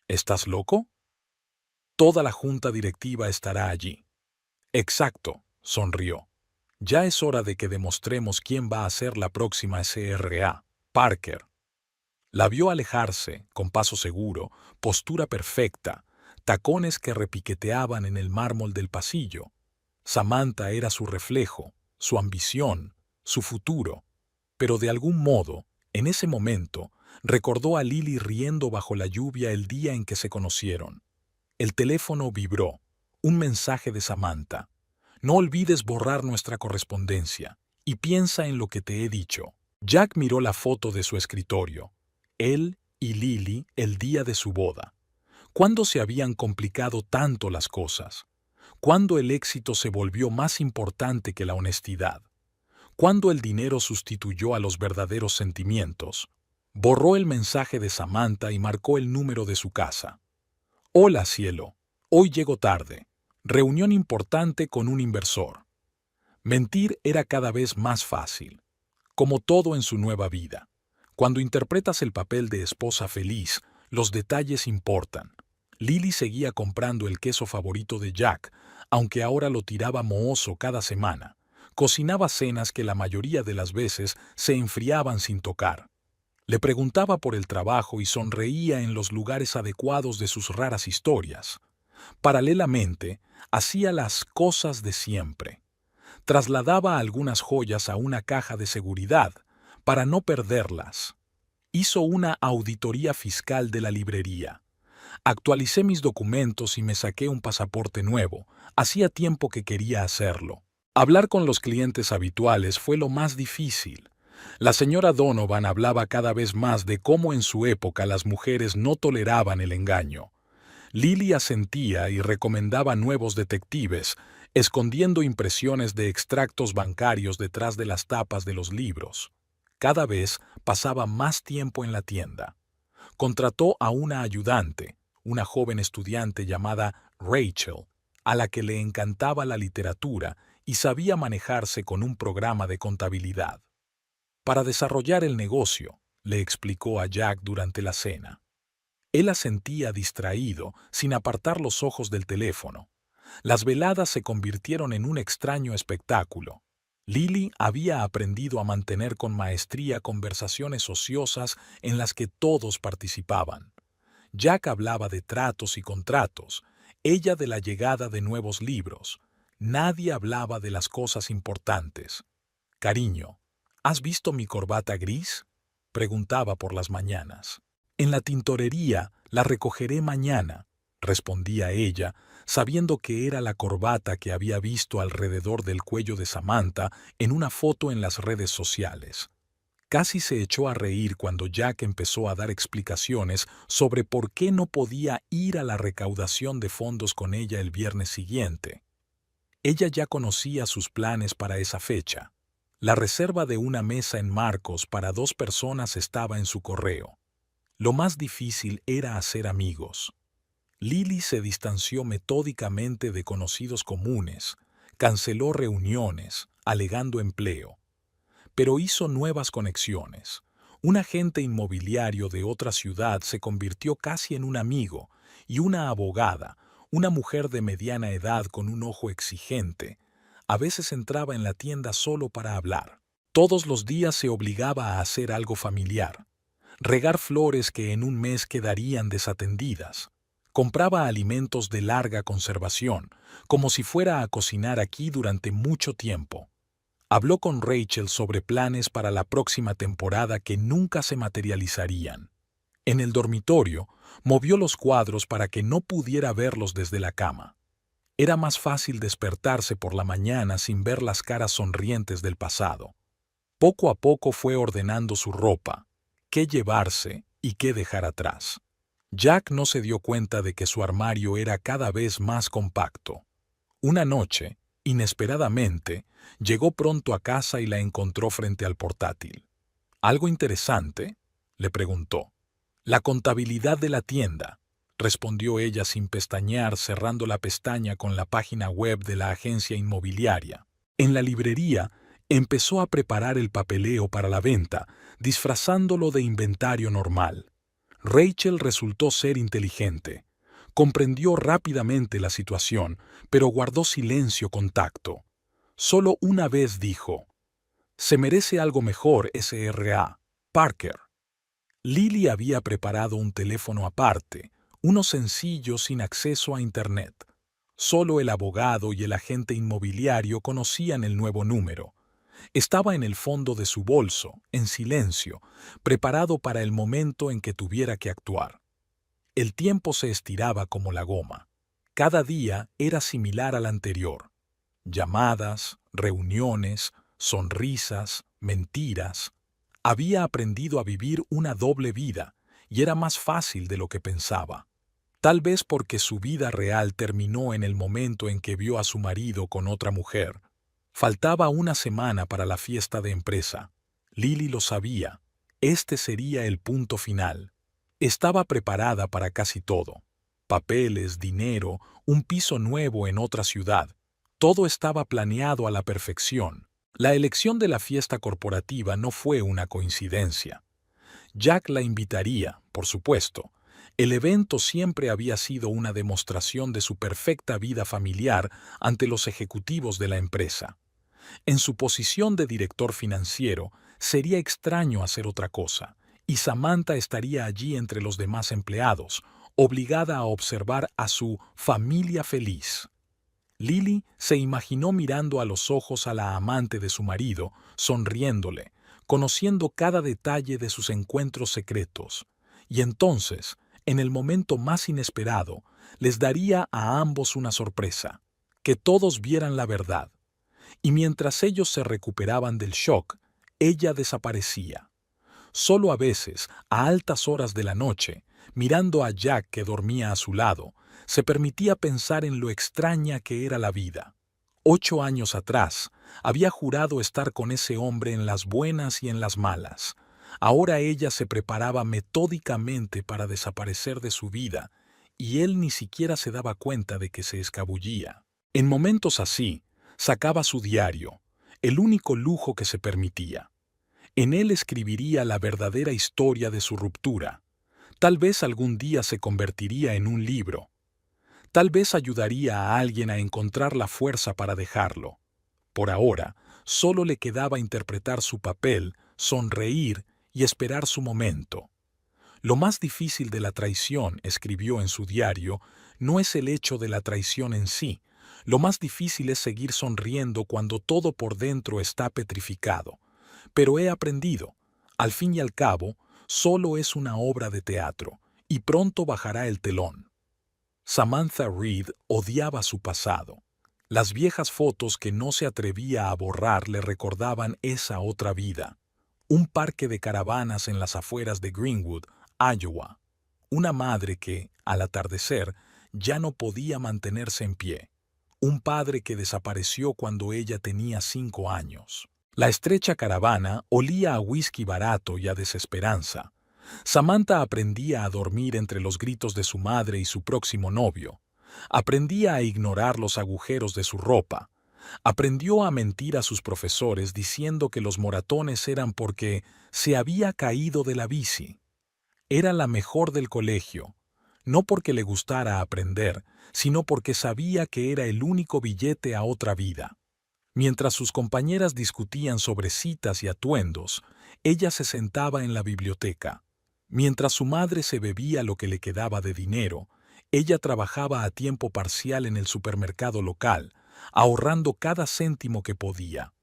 ¿Estás loco? Toda la junta directiva estará allí. Exacto, sonrió. Ya es hora de que demostremos quién va a ser la próxima SRA. Parker. La vio alejarse, con paso seguro, postura perfecta, tacones que repiqueteaban en el mármol del pasillo. Samantha era su reflejo, su ambición, su futuro. Pero de algún modo, en ese momento, recordó a Lily riendo bajo la lluvia el día en que se conocieron. El teléfono vibró. Un mensaje de Samantha. No olvides borrar nuestra correspondencia y piensa en lo que te he dicho. Jack miró la foto de su escritorio. Él y Lily el día de su boda. ¿Cuándo se habían complicado tanto las cosas? ¿Cuándo el éxito se volvió más importante que la honestidad? ¿Cuándo el dinero sustituyó a los verdaderos sentimientos? Borró el mensaje de Samantha y marcó el número de su casa. Hola, cielo. Hoy llego tarde. Reunión importante con un inversor. Mentir era cada vez más fácil. Como todo en su nueva vida. Cuando interpretas el papel de esposa feliz, los detalles importan. Lily seguía comprando el queso favorito de Jack, aunque ahora lo tiraba mohoso cada semana. Cocinaba cenas que la mayoría de las veces se enfriaban sin tocar. Le preguntaba por el trabajo y sonreía en los lugares adecuados de sus raras historias. Paralelamente, hacía las cosas de siempre. Trasladaba algunas joyas a una caja de seguridad para no perderlas. Hizo una auditoría fiscal de la librería. Actualicé mis documentos y me saqué un pasaporte nuevo. Hacía tiempo que quería hacerlo. Hablar con los clientes habituales fue lo más difícil. La señora Donovan hablaba cada vez más de cómo en su época las mujeres no toleraban el engaño. Lily asentía y recomendaba nuevos detectives, escondiendo impresiones de extractos bancarios detrás de las tapas de los libros. Cada vez pasaba más tiempo en la tienda. Contrató a una ayudante, una joven estudiante llamada Rachel, a la que le encantaba la literatura y sabía manejarse con un programa de contabilidad. Para desarrollar el negocio, le explicó a Jack durante la cena. Él asentía distraído, sin apartar los ojos del teléfono. Las veladas se convirtieron en un extraño espectáculo. Lily había aprendido a mantener con maestría conversaciones ociosas en las que todos participaban. Jack hablaba de tratos y contratos, ella de la llegada de nuevos libros. Nadie hablaba de las cosas importantes. «Cariño, ¿has visto mi corbata gris?», preguntaba por las mañanas. «En la tintorería la recogeré mañana», respondía ella, sabiendo que era la corbata que había visto alrededor del cuello de Samantha en una foto en las redes sociales. Casi se echó a reír cuando Jack empezó a dar explicaciones sobre por qué no podía ir a la recaudación de fondos con ella el viernes siguiente. Ella ya conocía sus planes para esa fecha. La reserva de una mesa en Marcos para 2 personas estaba en su correo. Lo más difícil era hacer amigos. Lily se distanció metódicamente de conocidos comunes, canceló reuniones, alegando empleo. Pero hizo nuevas conexiones. Un agente inmobiliario de otra ciudad se convirtió casi en un amigo, y una abogada, una mujer de mediana edad con un ojo exigente, a veces entraba en la tienda solo para hablar. Todos los días se obligaba a hacer algo familiar. Regar flores que en un mes quedarían desatendidas. Compraba alimentos de larga conservación, como si fuera a cocinar aquí durante mucho tiempo. Habló con Rachel sobre planes para la próxima temporada que nunca se materializarían. En el dormitorio, movió los cuadros para que no pudiera verlos desde la cama. Era más fácil despertarse por la mañana sin ver las caras sonrientes del pasado. Poco a poco fue ordenando su ropa, qué llevarse y qué dejar atrás. Jack no se dio cuenta de que su armario era cada vez más compacto. Una noche, Inesperadamente, llegó pronto a casa y la encontró frente al portátil. ¿Algo interesante?, le preguntó. La contabilidad de la tienda, respondió ella sin pestañear, cerrando la pestaña con la página web de la agencia inmobiliaria. En la librería, empezó a preparar el papeleo para la venta, disfrazándolo de inventario normal. Rachel resultó ser inteligente. Comprendió rápidamente la situación, pero guardó silencio con tacto. Solo una vez dijo: «Se merece algo mejor, Sra. Parker». Lily había preparado un teléfono aparte, uno sencillo sin acceso a Internet. Solo el abogado y el agente inmobiliario conocían el nuevo número. Estaba en el fondo de su bolso, en silencio, preparado para el momento en que tuviera que actuar. El tiempo se estiraba como la goma. Cada día era similar al anterior. Llamadas, reuniones, sonrisas, mentiras. Había aprendido a vivir una doble vida y era más fácil de lo que pensaba. Tal vez porque su vida real terminó en el momento en que vio a su marido con otra mujer. Faltaba una semana para la fiesta de empresa. Lily lo sabía. Este sería el punto final. Estaba preparada para casi todo. Papeles, dinero, un piso nuevo en otra ciudad. Todo estaba planeado a la perfección. La elección de la fiesta corporativa no fue una coincidencia. Jack la invitaría, por supuesto. El evento siempre había sido una demostración de su perfecta vida familiar ante los ejecutivos de la empresa. En su posición de director financiero, sería extraño hacer otra cosa, y Samantha estaría allí entre los demás empleados, obligada a observar a su familia feliz. Lily se imaginó mirando a los ojos a la amante de su marido, sonriéndole, conociendo cada detalle de sus encuentros secretos, y entonces, en el momento más inesperado, les daría a ambos una sorpresa, que todos vieran la verdad. Y mientras ellos se recuperaban del shock, ella desaparecía. Solo a veces, a altas horas de la noche, mirando a Jack que dormía a su lado, se permitía pensar en lo extraña que era la vida. 8 años atrás, había jurado estar con ese hombre en las buenas y en las malas. Ahora ella se preparaba metódicamente para desaparecer de su vida, y él ni siquiera se daba cuenta de que se escabullía. En momentos así, sacaba su diario, el único lujo que se permitía. En él escribiría la verdadera historia de su ruptura. Tal vez algún día se convertiría en un libro. Tal vez ayudaría a alguien a encontrar la fuerza para dejarlo. Por ahora, solo le quedaba interpretar su papel, sonreír y esperar su momento. Lo más difícil de la traición, escribió en su diario, no es el hecho de la traición en sí. Lo más difícil es seguir sonriendo cuando todo por dentro está petrificado. Pero he aprendido, al fin y al cabo, solo es una obra de teatro, y pronto bajará el telón. Samantha Reed odiaba su pasado. Las viejas fotos que no se atrevía a borrar le recordaban esa otra vida. Un parque de caravanas en las afueras de Greenwood, Iowa. Una madre que, al atardecer, ya no podía mantenerse en pie. Un padre que desapareció cuando ella tenía 5 años. La estrecha caravana olía a whisky barato y a desesperanza. Samantha aprendía a dormir entre los gritos de su madre y su próximo novio. Aprendía a ignorar los agujeros de su ropa. Aprendió a mentir a sus profesores diciendo que los moratones eran porque se había caído de la bici. Era la mejor del colegio, no porque le gustara aprender, sino porque sabía que era el único billete a otra vida. Mientras sus compañeras discutían sobre citas y atuendos, ella se sentaba en la biblioteca. Mientras su madre se bebía lo que le quedaba de dinero, ella trabajaba a tiempo parcial en el supermercado local, ahorrando cada céntimo que podía.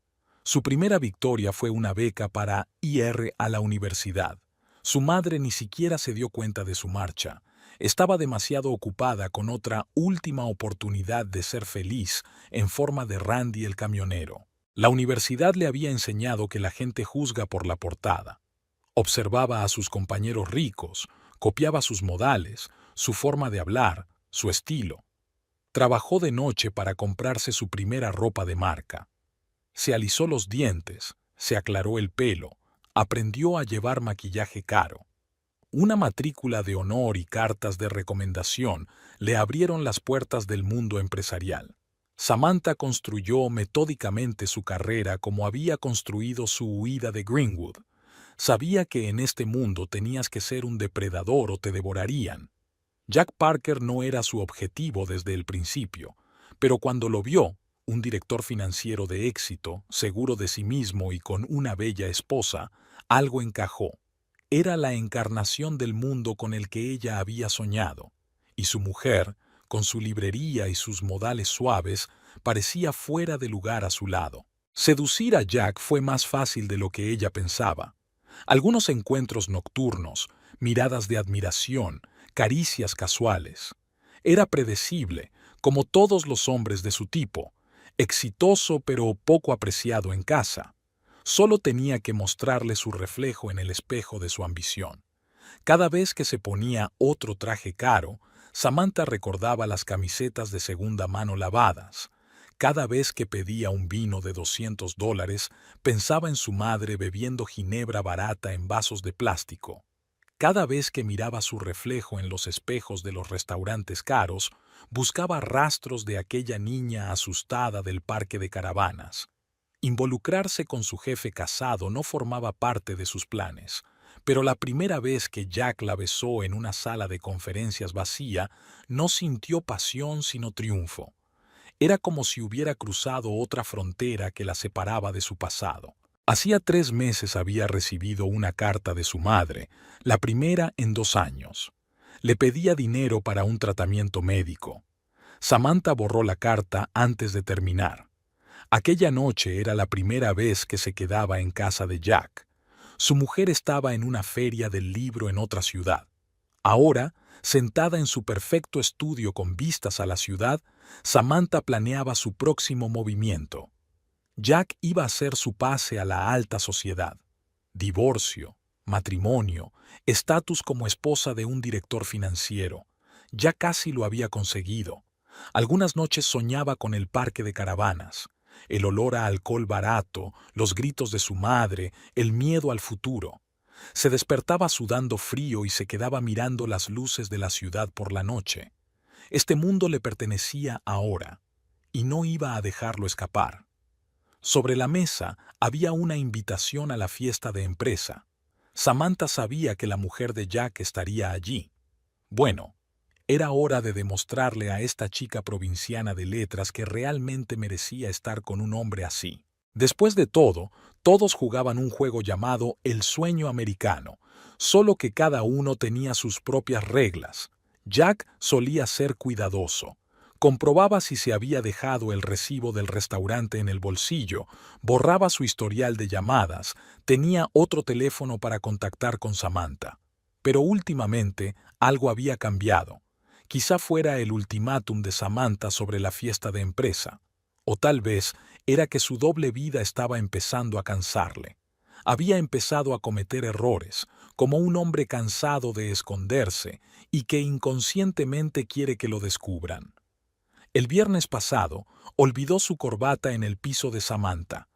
Su primera victoria fue una beca para ir a la universidad. Su madre ni siquiera se dio cuenta de su marcha. Estaba demasiado ocupada con otra última oportunidad de ser feliz en forma de Randy el camionero. La universidad le había enseñado que la gente juzga por la portada. Observaba a sus compañeros ricos, copiaba sus modales, su forma de hablar, su estilo. trabajó de noche para comprarse su primera ropa de marca. Se alisó los dientes, se aclaró el pelo, aprendió a llevar maquillaje caro. Una matrícula de honor y cartas de recomendación le abrieron las puertas del mundo empresarial. Samantha construyó metódicamente su carrera como había construido su huida de Greenwood. Sabía que en este mundo tenías que ser un depredador o te devorarían. Jack Parker no era su objetivo desde el principio, pero cuando lo vio, un director financiero de éxito, seguro de sí mismo y con una bella esposa, algo encajó. Era la encarnación del mundo con el que ella había soñado, y su mujer, con su librería y sus modales suaves, parecía fuera de lugar a su lado. Seducir a Jack fue más fácil de lo que ella pensaba. Algunos encuentros nocturnos, miradas de admiración, caricias casuales. Era predecible, como todos los hombres de su tipo, exitoso pero poco apreciado en casa. Solo tenía que mostrarle su reflejo en el espejo de su ambición. Cada vez que se ponía otro traje caro, Samantha recordaba las camisetas de segunda mano lavadas. Cada vez que pedía un vino de $200, pensaba en su madre bebiendo ginebra barata en vasos de plástico. Cada vez que miraba su reflejo en los espejos de los restaurantes caros, buscaba rastros de aquella niña asustada del parque de caravanas. Involucrarse con su jefe casado no formaba parte de sus planes, pero la primera vez que Jack la besó en una sala de conferencias vacía, no sintió pasión sino triunfo. Era como si hubiera cruzado otra frontera que la separaba de su pasado. Hacía 3 meses había recibido una carta de su madre, la primera en 2 años. Le pedía dinero para un tratamiento médico. Samantha borró la carta antes de terminar. Aquella noche era la primera vez que se quedaba en casa de Jack. Su mujer estaba en una feria del libro en otra ciudad. Ahora, sentada en su perfecto estudio con vistas a la ciudad, Samantha planeaba su próximo movimiento. Jack iba a hacer su pase a la alta sociedad. Divorcio, matrimonio, estatus como esposa de un director financiero. Ya casi lo había conseguido. Algunas noches soñaba con el parque de caravanas, el olor a alcohol barato, los gritos de su madre, el miedo al futuro. Se despertaba sudando frío y se quedaba mirando las luces de la ciudad por la noche. Este mundo le pertenecía ahora, y no iba a dejarlo escapar. Sobre la mesa había una invitación a la fiesta de empresa. Samantha sabía que la mujer de Jack estaría allí. Bueno, era hora de demostrarle a esta chica provinciana de letras que realmente merecía estar con un hombre así. Después de todo, todos jugaban un juego llamado El Sueño Americano, solo que cada uno tenía sus propias reglas. Jack solía ser cuidadoso. Comprobaba si se había dejado el recibo del restaurante en el bolsillo, borraba su historial de llamadas, tenía otro teléfono para contactar con Samantha. Pero últimamente algo había cambiado. Quizá fuera el ultimátum de Samantha sobre la fiesta de empresa. O tal vez era que su doble vida estaba empezando a cansarle. Había empezado a cometer errores, como un hombre cansado de esconderse y que inconscientemente quiere que lo descubran. El viernes pasado, olvidó su corbata en el piso de Samantha.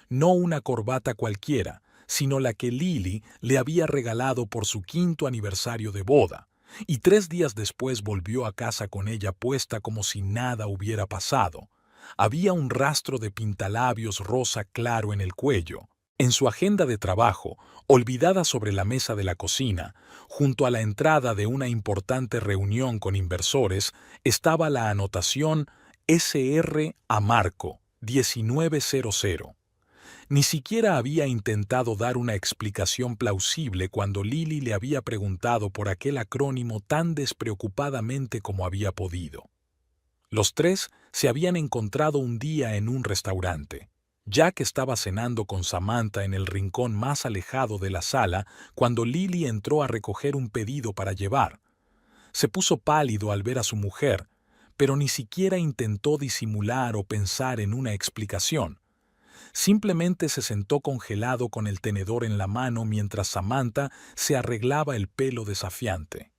No una corbata cualquiera, sino la que Lily le había regalado por su 5º aniversario de boda, y 3 días después volvió a casa con ella puesta como si nada hubiera pasado. Había un rastro de pintalabios rosa claro en el cuello. En su agenda de trabajo, olvidada sobre la mesa de la cocina, junto a la entrada de una importante reunión con inversores, estaba la anotación SR a Marco 1900. Ni siquiera había intentado dar una explicación plausible cuando Lily le había preguntado por aquel acrónimo tan despreocupadamente como había podido. Los 3 se habían encontrado un día en un restaurante. Jack estaba cenando con Samantha en el rincón más alejado de la sala cuando Lily entró a recoger un pedido para llevar. Se puso pálido al ver a su mujer, pero ni siquiera intentó disimular o pensar en una explicación. Simplemente se sentó congelado con el tenedor en la mano mientras Samantha se arreglaba el pelo desafiante.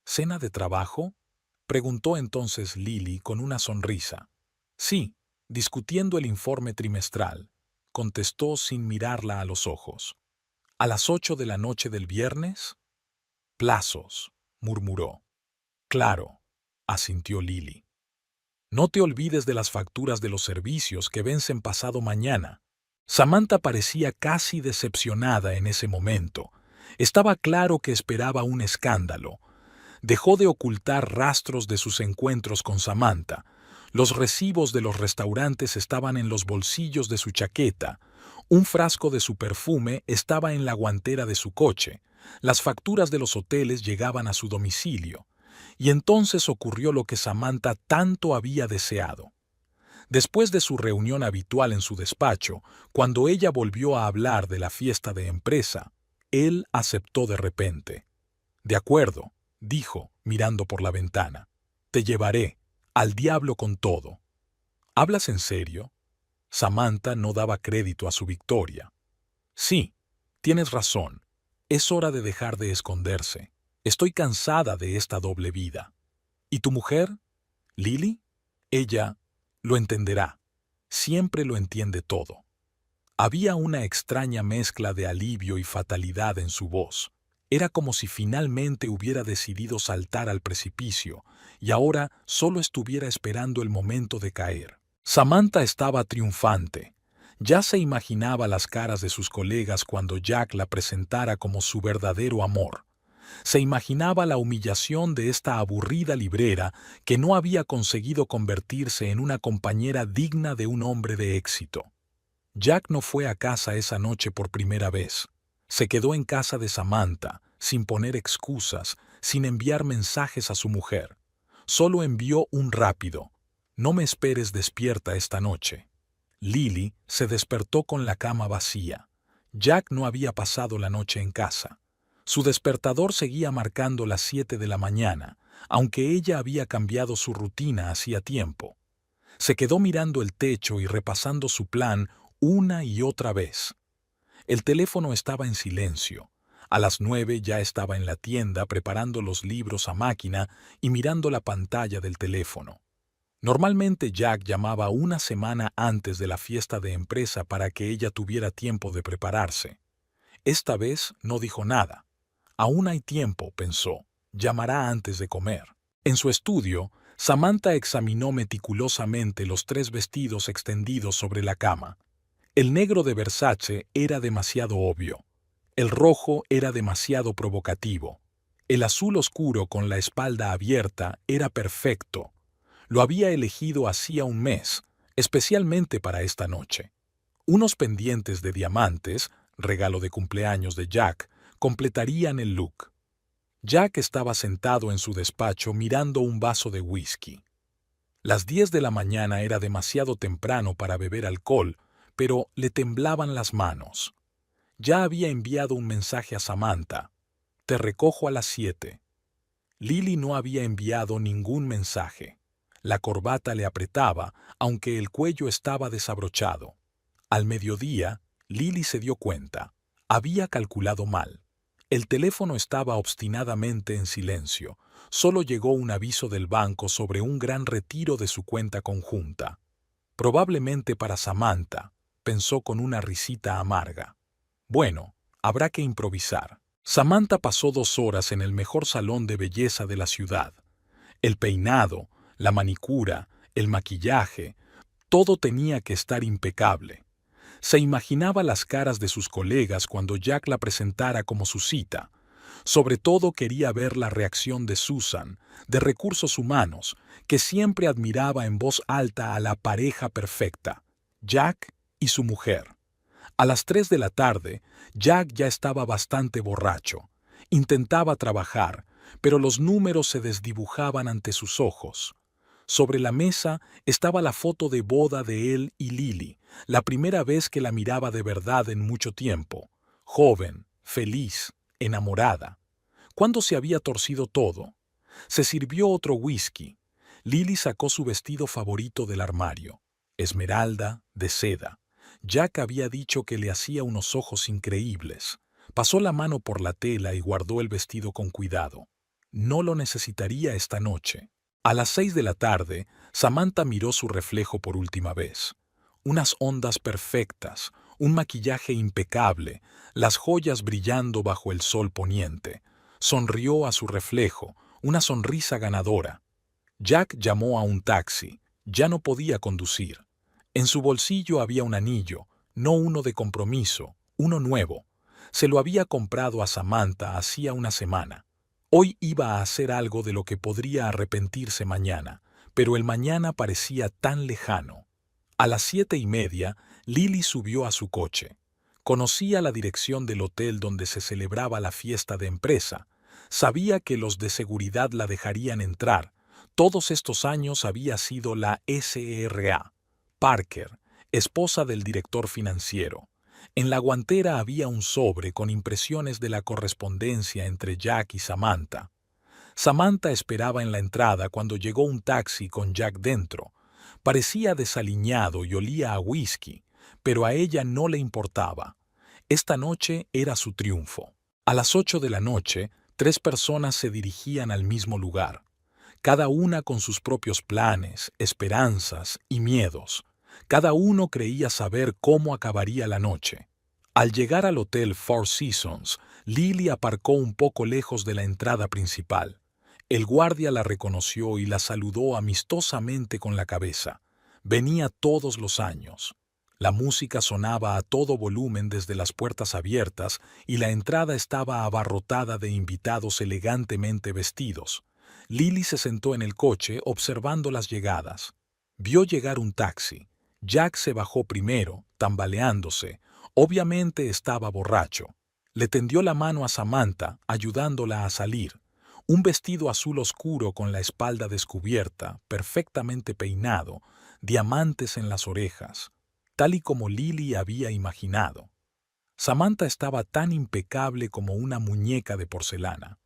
¿Cena de trabajo? Preguntó entonces Lily con una sonrisa. Sí, discutiendo el informe trimestral, contestó sin mirarla a los ojos. ¿A las 8 de la noche del viernes? Plazos, murmuró. Claro, asintió Lily. No te olvides de las facturas de los servicios que vencen pasado mañana. Samantha parecía casi decepcionada en ese momento. Estaba claro que esperaba un escándalo. Dejó de ocultar rastros de sus encuentros con Samantha. Los recibos de los restaurantes estaban en los bolsillos de su chaqueta. Un frasco de su perfume estaba en la guantera de su coche. Las facturas de los hoteles llegaban a su domicilio. Y entonces ocurrió lo que Samantha tanto había deseado. Después de su reunión habitual en su despacho, cuando ella volvió a hablar de la fiesta de empresa, él aceptó de repente. De acuerdo, dijo, mirando por la ventana. Te llevaré, al diablo con todo. ¿Hablas en serio? Samantha no daba crédito a su victoria. Sí, tienes razón. Es hora de dejar de esconderse. Estoy cansada de esta doble vida. ¿Y tu mujer? ¿Lily? Ella lo entenderá. Siempre lo entiende todo. Había una extraña mezcla de alivio y fatalidad en su voz. Era como si finalmente hubiera decidido saltar al precipicio y ahora solo estuviera esperando el momento de caer. Samantha estaba triunfante. Ya se imaginaba las caras de sus colegas cuando Jack la presentara como su verdadero amor. Se imaginaba la humillación de esta aburrida librera que no había conseguido convertirse en una compañera digna de un hombre de éxito. Jack no fue a casa esa noche por primera vez. Se quedó en casa de Samantha, sin poner excusas, sin enviar mensajes a su mujer. Solo envió un rápido: «No me esperes despierta esta noche». Lily se despertó con la cama vacía. Jack no había pasado la noche en casa. Su despertador seguía marcando las 7 de la mañana, aunque ella había cambiado su rutina hacía tiempo. Se quedó mirando el techo y repasando su plan una y otra vez. El teléfono estaba en silencio. A las 9 ya estaba en la tienda preparando los libros a máquina y mirando la pantalla del teléfono. Normalmente Jack llamaba una semana antes de la fiesta de empresa para que ella tuviera tiempo de prepararse. Esta vez no dijo nada. Aún hay tiempo, pensó. Llamará antes de comer. En su estudio, Samantha examinó meticulosamente los 3 vestidos extendidos sobre la cama. El negro de Versace era demasiado obvio. El rojo era demasiado provocativo. El azul oscuro con la espalda abierta era perfecto. Lo había elegido hacía un mes, especialmente para esta noche. Unos pendientes de diamantes, regalo de cumpleaños de Jack, completarían el look. Jack estaba sentado en su despacho mirando un vaso de whisky. Las 10 de la mañana era demasiado temprano para beber alcohol, pero le temblaban las manos. Ya había enviado un mensaje a Samantha: «Te recojo a las 7». Lily no había enviado ningún mensaje. La corbata le apretaba, aunque el cuello estaba desabrochado. Al mediodía, Lily se dio cuenta. Había calculado mal. El teléfono estaba obstinadamente en silencio. Solo llegó un aviso del banco sobre un gran retiro de su cuenta conjunta. Probablemente para Samantha, pensó con una risita amarga. Bueno, habrá que improvisar. Samantha pasó 2 horas en el mejor salón de belleza de la ciudad. El peinado, la manicura, el maquillaje, todo tenía que estar impecable. Se imaginaba las caras de sus colegas cuando Jack la presentara como su cita. Sobre todo quería ver la reacción de Susan, de Recursos Humanos, que siempre admiraba en voz alta a la pareja perfecta, Jack y su mujer. A las 3 de la tarde, Jack ya estaba bastante borracho. Intentaba trabajar, pero los números se desdibujaban ante sus ojos. Sobre la mesa estaba la foto de boda de él y Lily, la primera vez que la miraba de verdad en mucho tiempo. Joven, feliz, enamorada. ¿Cuándo se había torcido todo? Se sirvió otro whisky. Lily sacó su vestido favorito del armario, esmeralda, de seda. Jack había dicho que le hacía unos ojos increíbles. Pasó la mano por la tela y guardó el vestido con cuidado. No lo necesitaría esta noche. A las 6 de la tarde, Samantha miró su reflejo por última vez. Unas ondas perfectas, un maquillaje impecable, las joyas brillando bajo el sol poniente. Sonrió a su reflejo, una sonrisa ganadora. Jack llamó a un taxi. Ya no podía conducir. En su bolsillo había un anillo, no uno de compromiso, uno nuevo. Se lo había comprado a Samantha hacía una semana. Hoy iba a hacer algo de lo que podría arrepentirse mañana, pero el mañana parecía tan lejano. A las 7:30, Lily subió a su coche. Conocía la dirección del hotel donde se celebraba la fiesta de empresa. Sabía que los de seguridad la dejarían entrar. Todos estos años había sido la Sra. Parker, esposa del director financiero. En la guantera había un sobre con impresiones de la correspondencia entre Jack y Samantha. Samantha esperaba en la entrada cuando llegó un taxi con Jack dentro. Parecía desaliñado y olía a whisky, pero a ella no le importaba. Esta noche era su triunfo. A las 8 de la noche, 3 personas se dirigían al mismo lugar, cada una con sus propios planes, esperanzas y miedos. Cada uno creía saber cómo acabaría la noche. Al llegar al Hotel Four Seasons, Lily aparcó un poco lejos de la entrada principal. El guardia la reconoció y la saludó amistosamente con la cabeza. Venía todos los años. La música sonaba a todo volumen desde las puertas abiertas y la entrada estaba abarrotada de invitados elegantemente vestidos. Lily se sentó en el coche observando las llegadas. Vio llegar un taxi. Jack se bajó primero, tambaleándose. Obviamente estaba borracho. Le tendió la mano a Samantha, ayudándola a salir. Un vestido azul oscuro con la espalda descubierta, perfectamente peinado, diamantes en las orejas, tal y como Lily había imaginado. Samantha estaba tan impecable como una muñeca de porcelana.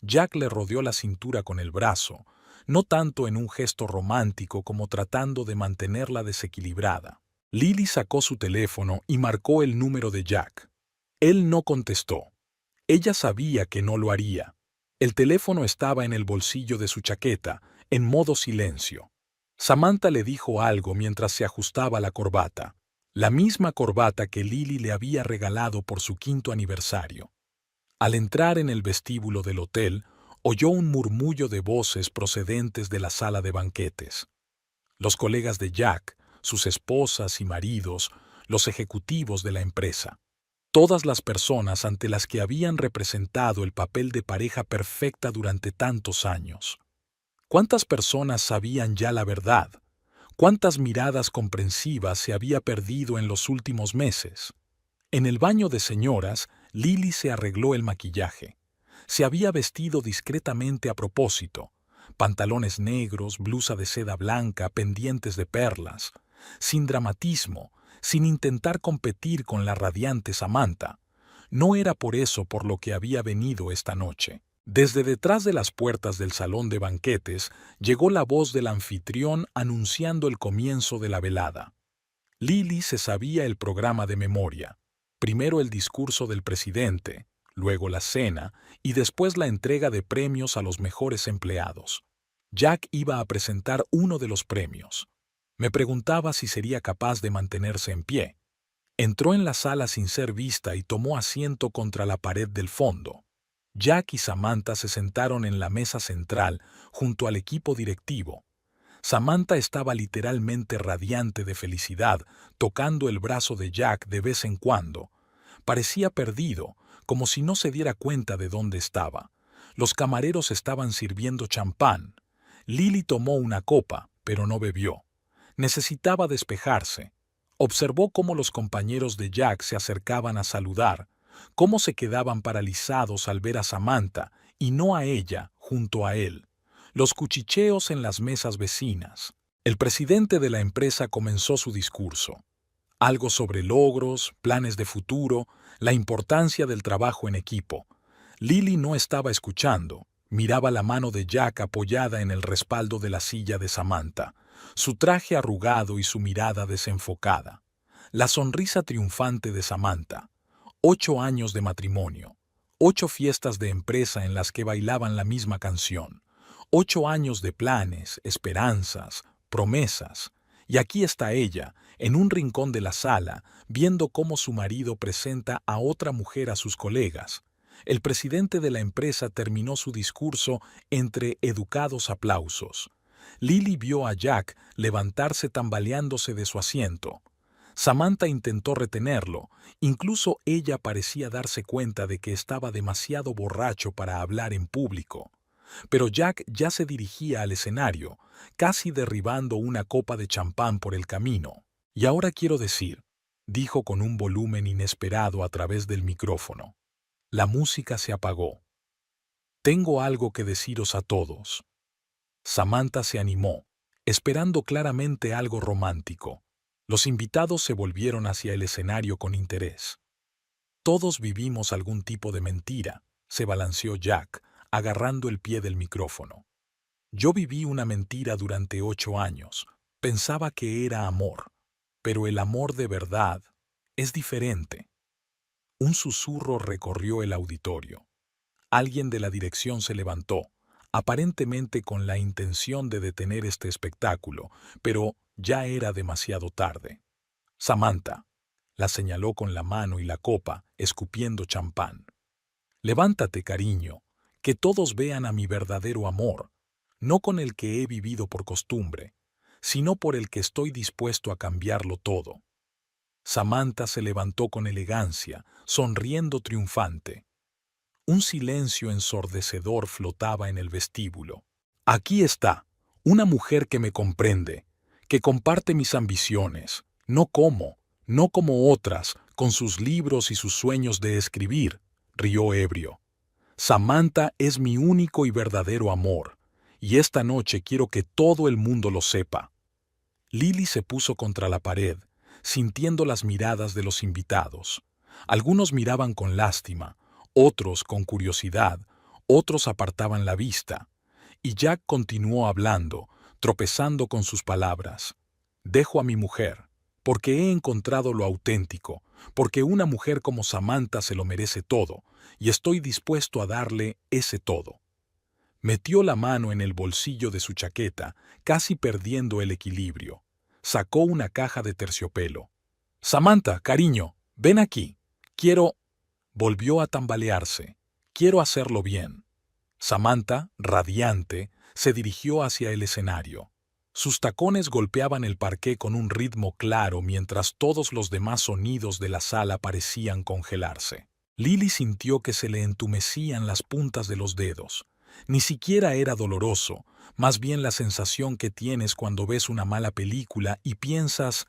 Jack le rodeó la cintura con el brazo, no tanto en un gesto romántico como tratando de mantenerla desequilibrada. Lily sacó su teléfono y marcó el número de Jack. Él no contestó. Ella sabía que no lo haría. El teléfono estaba en el bolsillo de su chaqueta, en modo silencio. Samantha le dijo algo mientras se ajustaba la corbata, la misma corbata que Lily le había regalado por su 5º aniversario. Al entrar en el vestíbulo del hotel, oyó un murmullo de voces procedentes de la sala de banquetes. Los colegas de Jack, sus esposas y maridos, los ejecutivos de la empresa. Todas las personas ante las que habían representado el papel de pareja perfecta durante tantos años. ¿Cuántas personas sabían ya la verdad? ¿Cuántas miradas comprensivas se había perdido en los últimos meses? En el baño de señoras, Lily se arregló el maquillaje. Se había vestido discretamente a propósito. Pantalones negros, blusa de seda blanca, pendientes de perlas. Sin dramatismo, sin intentar competir con la radiante Samantha. No era por eso por lo que había venido esta noche. Desde detrás de las puertas del salón de banquetes llegó la voz del anfitrión anunciando el comienzo de la velada. Lily se sabía el programa de memoria. Primero el discurso del presidente, luego la cena y después la entrega de premios a los mejores empleados. Jack iba a presentar uno de los premios. Me preguntaba si sería capaz de mantenerse en pie. Entró en la sala sin ser vista y tomó asiento contra la pared del fondo. Jack y Samantha se sentaron en la mesa central junto al equipo directivo. Samantha estaba literalmente radiante de felicidad, tocando el brazo de Jack de vez en cuando. Parecía perdido, como si no se diera cuenta de dónde estaba. Los camareros estaban sirviendo champán. Lily tomó una copa, pero no bebió. Necesitaba despejarse. Observó cómo los compañeros de Jack se acercaban a saludar, cómo se quedaban paralizados al ver a Samantha y no a ella junto a él. Los cuchicheos en las mesas vecinas. El presidente de la empresa comenzó su discurso. Algo sobre logros, planes de futuro, la importancia del trabajo en equipo. Lily no estaba escuchando. Miraba la mano de Jack apoyada en el respaldo de la silla de Samantha, su traje arrugado y su mirada desenfocada. La sonrisa triunfante de Samantha. 8 años de matrimonio. 8 fiestas de empresa en las que bailaban la misma canción. 8 años de planes, esperanzas, promesas. Y aquí está ella, en un rincón de la sala, viendo cómo su marido presenta a otra mujer a sus colegas. El presidente de la empresa terminó su discurso entre educados aplausos. Lily vio a Jack levantarse tambaleándose de su asiento. Samantha intentó retenerlo, incluso ella parecía darse cuenta de que estaba demasiado borracho para hablar en público. Pero Jack ya se dirigía al escenario, casi derribando una copa de champán por el camino. Y ahora quiero decir, dijo con un volumen inesperado a través del micrófono. La música se apagó. Tengo algo que deciros a todos. Samantha se animó, esperando claramente algo romántico. Los invitados se volvieron hacia el escenario con interés. Todos vivimos algún tipo de mentira, se balanceó Jack, agarrando el pie del micrófono. Yo viví una mentira durante 8 años. Pensaba que era amor, pero el amor de verdad es diferente. Un susurro recorrió el auditorio. Alguien de la dirección se levantó, aparentemente con la intención de detener este espectáculo, pero ya era demasiado tarde. Samantha, la señaló con la mano y la copa, escupiendo champán. Levántate, cariño, que todos vean a mi verdadero amor, no con el que he vivido por costumbre, sino por el que estoy dispuesto a cambiarlo todo. Samantha se levantó con elegancia, sonriendo triunfante. Un silencio ensordecedor flotaba en el vestíbulo. Aquí está, una mujer que me comprende, que comparte mis ambiciones, no como otras, con sus libros y sus sueños de escribir, rió ebrio. Samantha es mi único y verdadero amor, y esta noche quiero que todo el mundo lo sepa. Lily se puso contra la pared, sintiendo las miradas de los invitados. Algunos miraban con lástima, otros con curiosidad, otros apartaban la vista. Y Jack continuó hablando, tropezando con sus palabras. Dejo a mi mujer, porque he encontrado lo auténtico, porque una mujer como Samantha se lo merece todo, y estoy dispuesto a darle ese todo. Metió la mano en el bolsillo de su chaqueta, casi perdiendo el equilibrio. Sacó una caja de terciopelo. Samantha, cariño, ven aquí. Quiero... Volvió a tambalearse. Quiero hacerlo bien. Samantha, radiante, se dirigió hacia el escenario. Sus tacones golpeaban el parqué con un ritmo claro mientras todos los demás sonidos de la sala parecían congelarse. Lily sintió que se le entumecían las puntas de los dedos. Ni siquiera era doloroso, más bien la sensación que tienes cuando ves una mala película y piensas,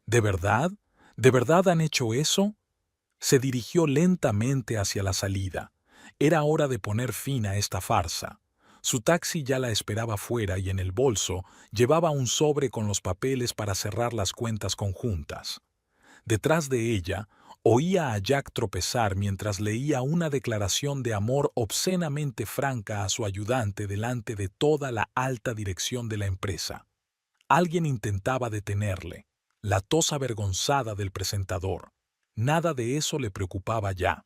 ¿de verdad? ¿De verdad han hecho eso? Se dirigió lentamente hacia la salida. Era hora de poner fin a esta farsa. Su taxi ya la esperaba fuera y en el bolso llevaba un sobre con los papeles para cerrar las cuentas conjuntas. Detrás de ella, oía a Jack tropezar mientras leía una declaración de amor obscenamente franca a su ayudante delante de toda la alta dirección de la empresa. Alguien intentaba detenerle, la tos avergonzada del presentador. Nada de eso le preocupaba ya.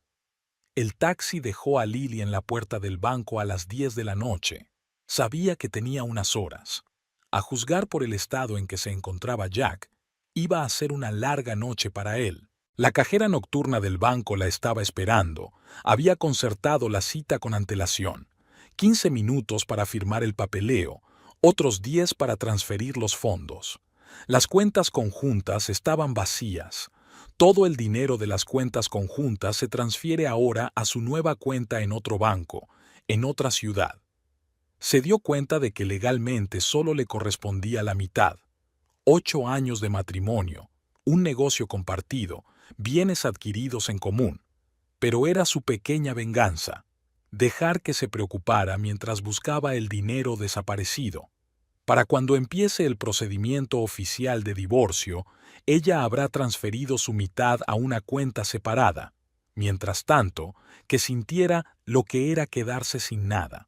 El taxi dejó a Lily en la puerta del banco a las 10 de la noche. Sabía que tenía unas horas. A juzgar por el estado en que se encontraba Jack, iba a ser una larga noche para él. La cajera nocturna del banco la estaba esperando. Había concertado la cita con antelación. 15 minutos para firmar el papeleo, otros 10 para transferir los fondos. Las cuentas conjuntas estaban vacías. Todo el dinero de las cuentas conjuntas se transfiere ahora a su nueva cuenta en otro banco, en otra ciudad. Se dio cuenta de que legalmente solo le correspondía la mitad. 8 años de matrimonio, un negocio compartido, bienes adquiridos en común. Pero era su pequeña venganza, dejar que se preocupara mientras buscaba el dinero desaparecido. Para cuando empiece el procedimiento oficial de divorcio, ella habrá transferido su mitad a una cuenta separada. Mientras tanto, que sintiera lo que era quedarse sin nada.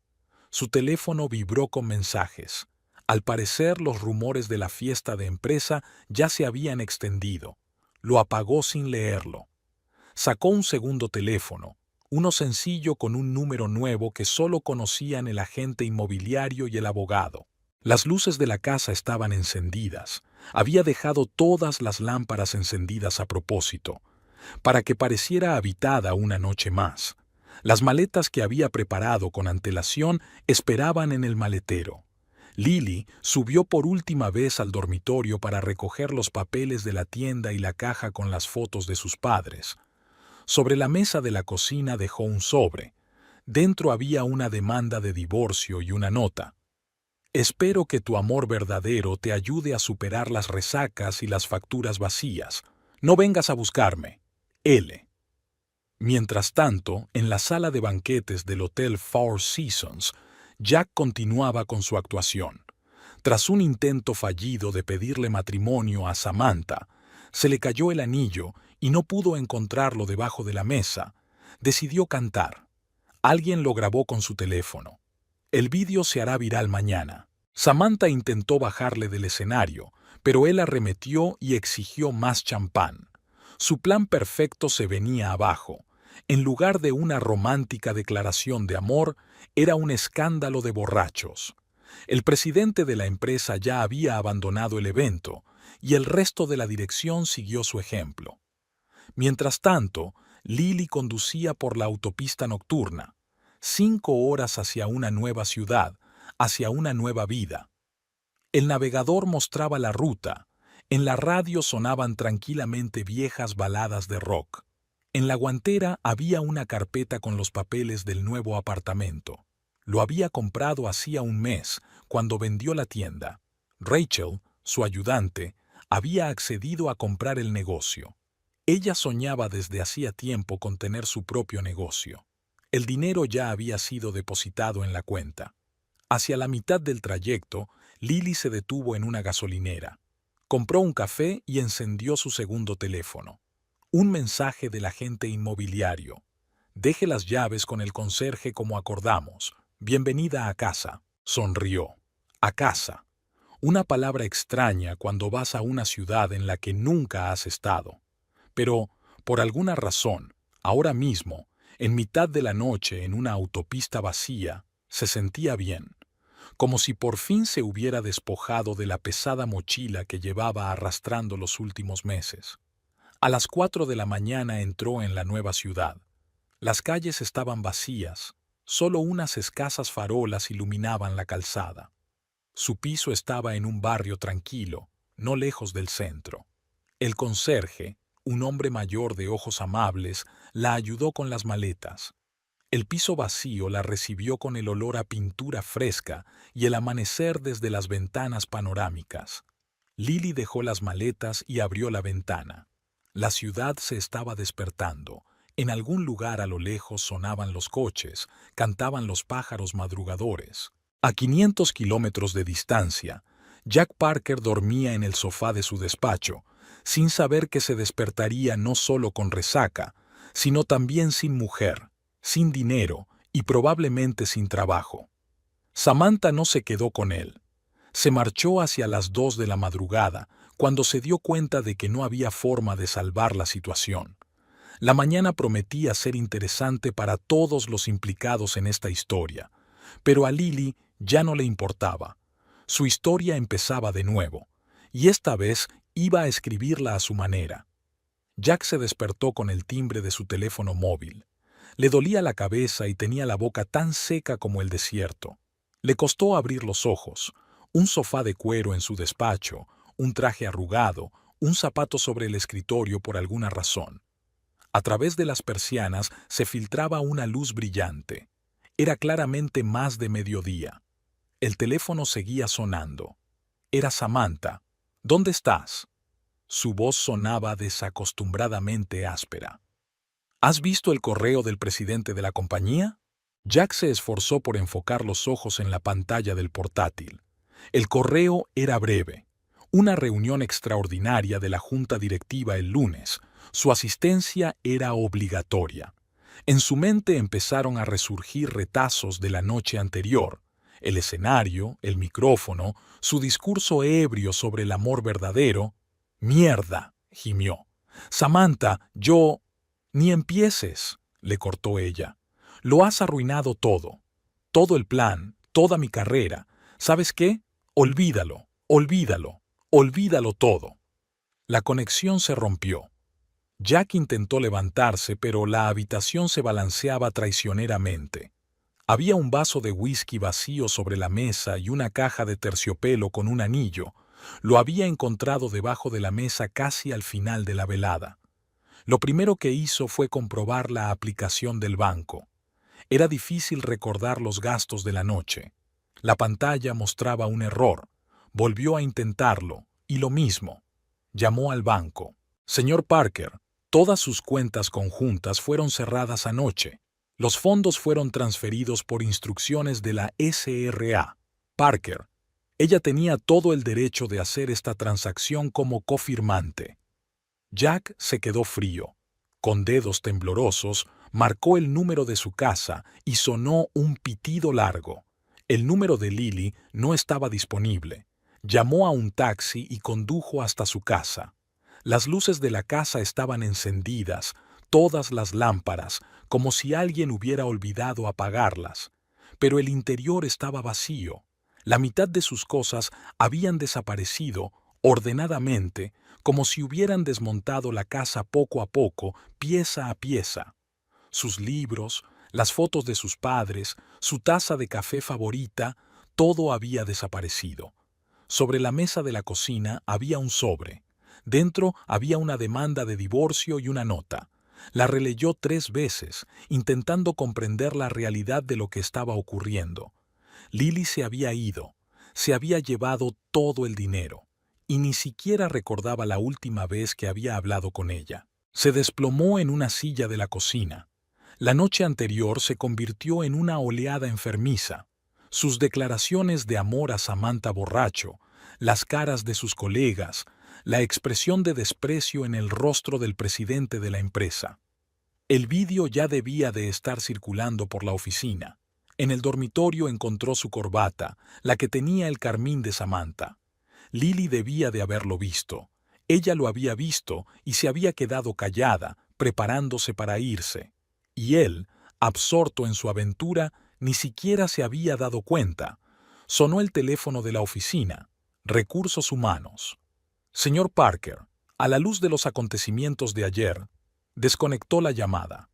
Su teléfono vibró con mensajes. Al parecer, los rumores de la fiesta de empresa ya se habían extendido. Lo apagó sin leerlo. Sacó un segundo teléfono, Uno sencillo con un número nuevo que solo conocían el agente inmobiliario y el abogado. Las luces de la casa estaban encendidas. Había dejado todas las lámparas encendidas a propósito, para que pareciera habitada una noche más. Las maletas que había preparado con antelación esperaban en el maletero. Lily subió por última vez al dormitorio para recoger los papeles de la tienda y la caja con las fotos de sus padres. Sobre la mesa de la cocina dejó un sobre. Dentro había una demanda de divorcio y una nota. Espero que tu amor verdadero te ayude a superar las resacas y las facturas vacías. No vengas a buscarme. L. Mientras tanto, en la sala de banquetes del Hotel Four Seasons, Jack continuaba con su actuación. Tras un intento fallido de pedirle matrimonio a Samantha, se le cayó el anillo y no pudo encontrarlo debajo de la mesa. Decidió cantar. Alguien lo grabó con su teléfono. El vídeo se hará viral mañana. Samantha intentó bajarle del escenario, pero él arremetió y exigió más champán. Su plan perfecto se venía abajo. En lugar de una romántica declaración de amor, era un escándalo de borrachos. El presidente de la empresa ya había abandonado el evento, y el resto de la dirección siguió su ejemplo. Mientras tanto, Lily conducía por la autopista nocturna, 5 horas hacia una nueva ciudad, hacia una nueva vida. El navegador mostraba la ruta. En la radio sonaban tranquilamente viejas baladas de rock. En la guantera había una carpeta con los papeles del nuevo apartamento. Lo había comprado hacía un mes, cuando vendió la tienda. Rachel, su ayudante, había accedido a comprar el negocio. Ella soñaba desde hacía tiempo con tener su propio negocio. El dinero ya había sido depositado en la cuenta. Hacia la mitad del trayecto, Lily se detuvo en una gasolinera. Compró un café y encendió su segundo teléfono. Un mensaje del agente inmobiliario. Deje las llaves con el conserje como acordamos. Bienvenida a casa. Sonrió. A casa. Una palabra extraña cuando vas a una ciudad en la que nunca has estado. Pero, por alguna razón, ahora mismo, en mitad de la noche en una autopista vacía, se sentía bien, como si por fin se hubiera despojado de la pesada mochila que llevaba arrastrando los últimos meses. A las 4 de la mañana entró en la nueva ciudad. Las calles estaban vacías, solo unas escasas farolas iluminaban la calzada. Su piso estaba en un barrio tranquilo, no lejos del centro. El conserje, un hombre mayor de ojos amables, la ayudó con las maletas. El piso vacío la recibió con el olor a pintura fresca y el amanecer desde las ventanas panorámicas. Lily dejó las maletas y abrió la ventana. La ciudad se estaba despertando. En algún lugar a lo lejos sonaban los coches, cantaban los pájaros madrugadores. A 500 kilómetros de distancia, Jack Parker dormía en el sofá de su despacho, sin saber que se despertaría no solo con resaca, sino también sin mujer, sin dinero y probablemente sin trabajo. Samantha no se quedó con él. Se marchó hacia las 2 de la madrugada, cuando se dio cuenta de que no había forma de salvar la situación. La mañana prometía ser interesante para todos los implicados en esta historia, pero a Lily ya no le importaba. Su historia empezaba de nuevo, y esta vez iba a escribirla a su manera. Jack se despertó con el timbre de su teléfono móvil. Le dolía la cabeza y tenía la boca tan seca como el desierto. Le costó abrir los ojos. Un sofá de cuero en su despacho, un traje arrugado, un zapato sobre el escritorio por alguna razón. A través de las persianas se filtraba una luz brillante. Era claramente más de mediodía. El teléfono seguía sonando. Era Samantha. ¿Dónde estás? Su voz sonaba desacostumbradamente áspera. ¿Has visto el correo del presidente de la compañía? Jack se esforzó por enfocar los ojos en la pantalla del portátil. El correo era breve. Una reunión extraordinaria de la junta directiva el lunes. Su asistencia era obligatoria. En su mente empezaron a resurgir retazos de la noche anterior. El escenario, el micrófono, su discurso ebrio sobre el amor verdadero. «¡Mierda!», gimió. «Samantha, yo...» «Ni empieces», le cortó ella. Lo has arruinado todo. Todo el plan, toda mi carrera. ¿Sabes qué? Olvídalo, olvídalo, olvídalo todo. La conexión se rompió. Jack intentó levantarse, pero la habitación se balanceaba traicioneramente. Había un vaso de whisky vacío sobre la mesa y una caja de terciopelo con un anillo. Lo había encontrado debajo de la mesa casi al final de la velada. Lo primero que hizo fue comprobar la aplicación del banco. Era difícil recordar los gastos de la noche. La pantalla mostraba un error. Volvió a intentarlo, y lo mismo. Llamó al banco. Señor Parker, todas sus cuentas conjuntas fueron cerradas anoche. Los fondos fueron transferidos por instrucciones de la SRA. Parker. Ella tenía todo el derecho de hacer esta transacción como cofirmante. Jack se quedó frío. Con dedos temblorosos, marcó el número de su casa y sonó un pitido largo. El número de Lily no estaba disponible. Llamó a un taxi y condujo hasta su casa. Las luces de la casa estaban encendidas, todas las lámparas, como si alguien hubiera olvidado apagarlas. Pero el interior estaba vacío. La mitad de sus cosas habían desaparecido ordenadamente, como si hubieran desmontado la casa poco a poco, pieza a pieza. Sus libros, las fotos de sus padres, su taza de café favorita, todo había desaparecido. Sobre la mesa de la cocina había un sobre. Dentro había una demanda de divorcio y una nota. La releyó 3 veces, intentando comprender la realidad de lo que estaba ocurriendo. Lily se había ido, se había llevado todo el dinero, y ni siquiera recordaba la última vez que había hablado con ella. Se desplomó en una silla de la cocina. La noche anterior se convirtió en una oleada enfermiza. Sus declaraciones de amor a Samantha borracho, las caras de sus colegas, la expresión de desprecio en el rostro del presidente de la empresa. El vídeo ya debía de estar circulando por la oficina. En el dormitorio encontró su corbata, la que tenía el carmín de Samantha. Lily debía de haberlo visto. Ella lo había visto y se había quedado callada, preparándose para irse. Y él, absorto en su aventura, ni siquiera se había dado cuenta. Sonó el teléfono de la oficina. Recursos humanos. Señor Parker, a la luz de los acontecimientos de ayer, desconectó la llamada.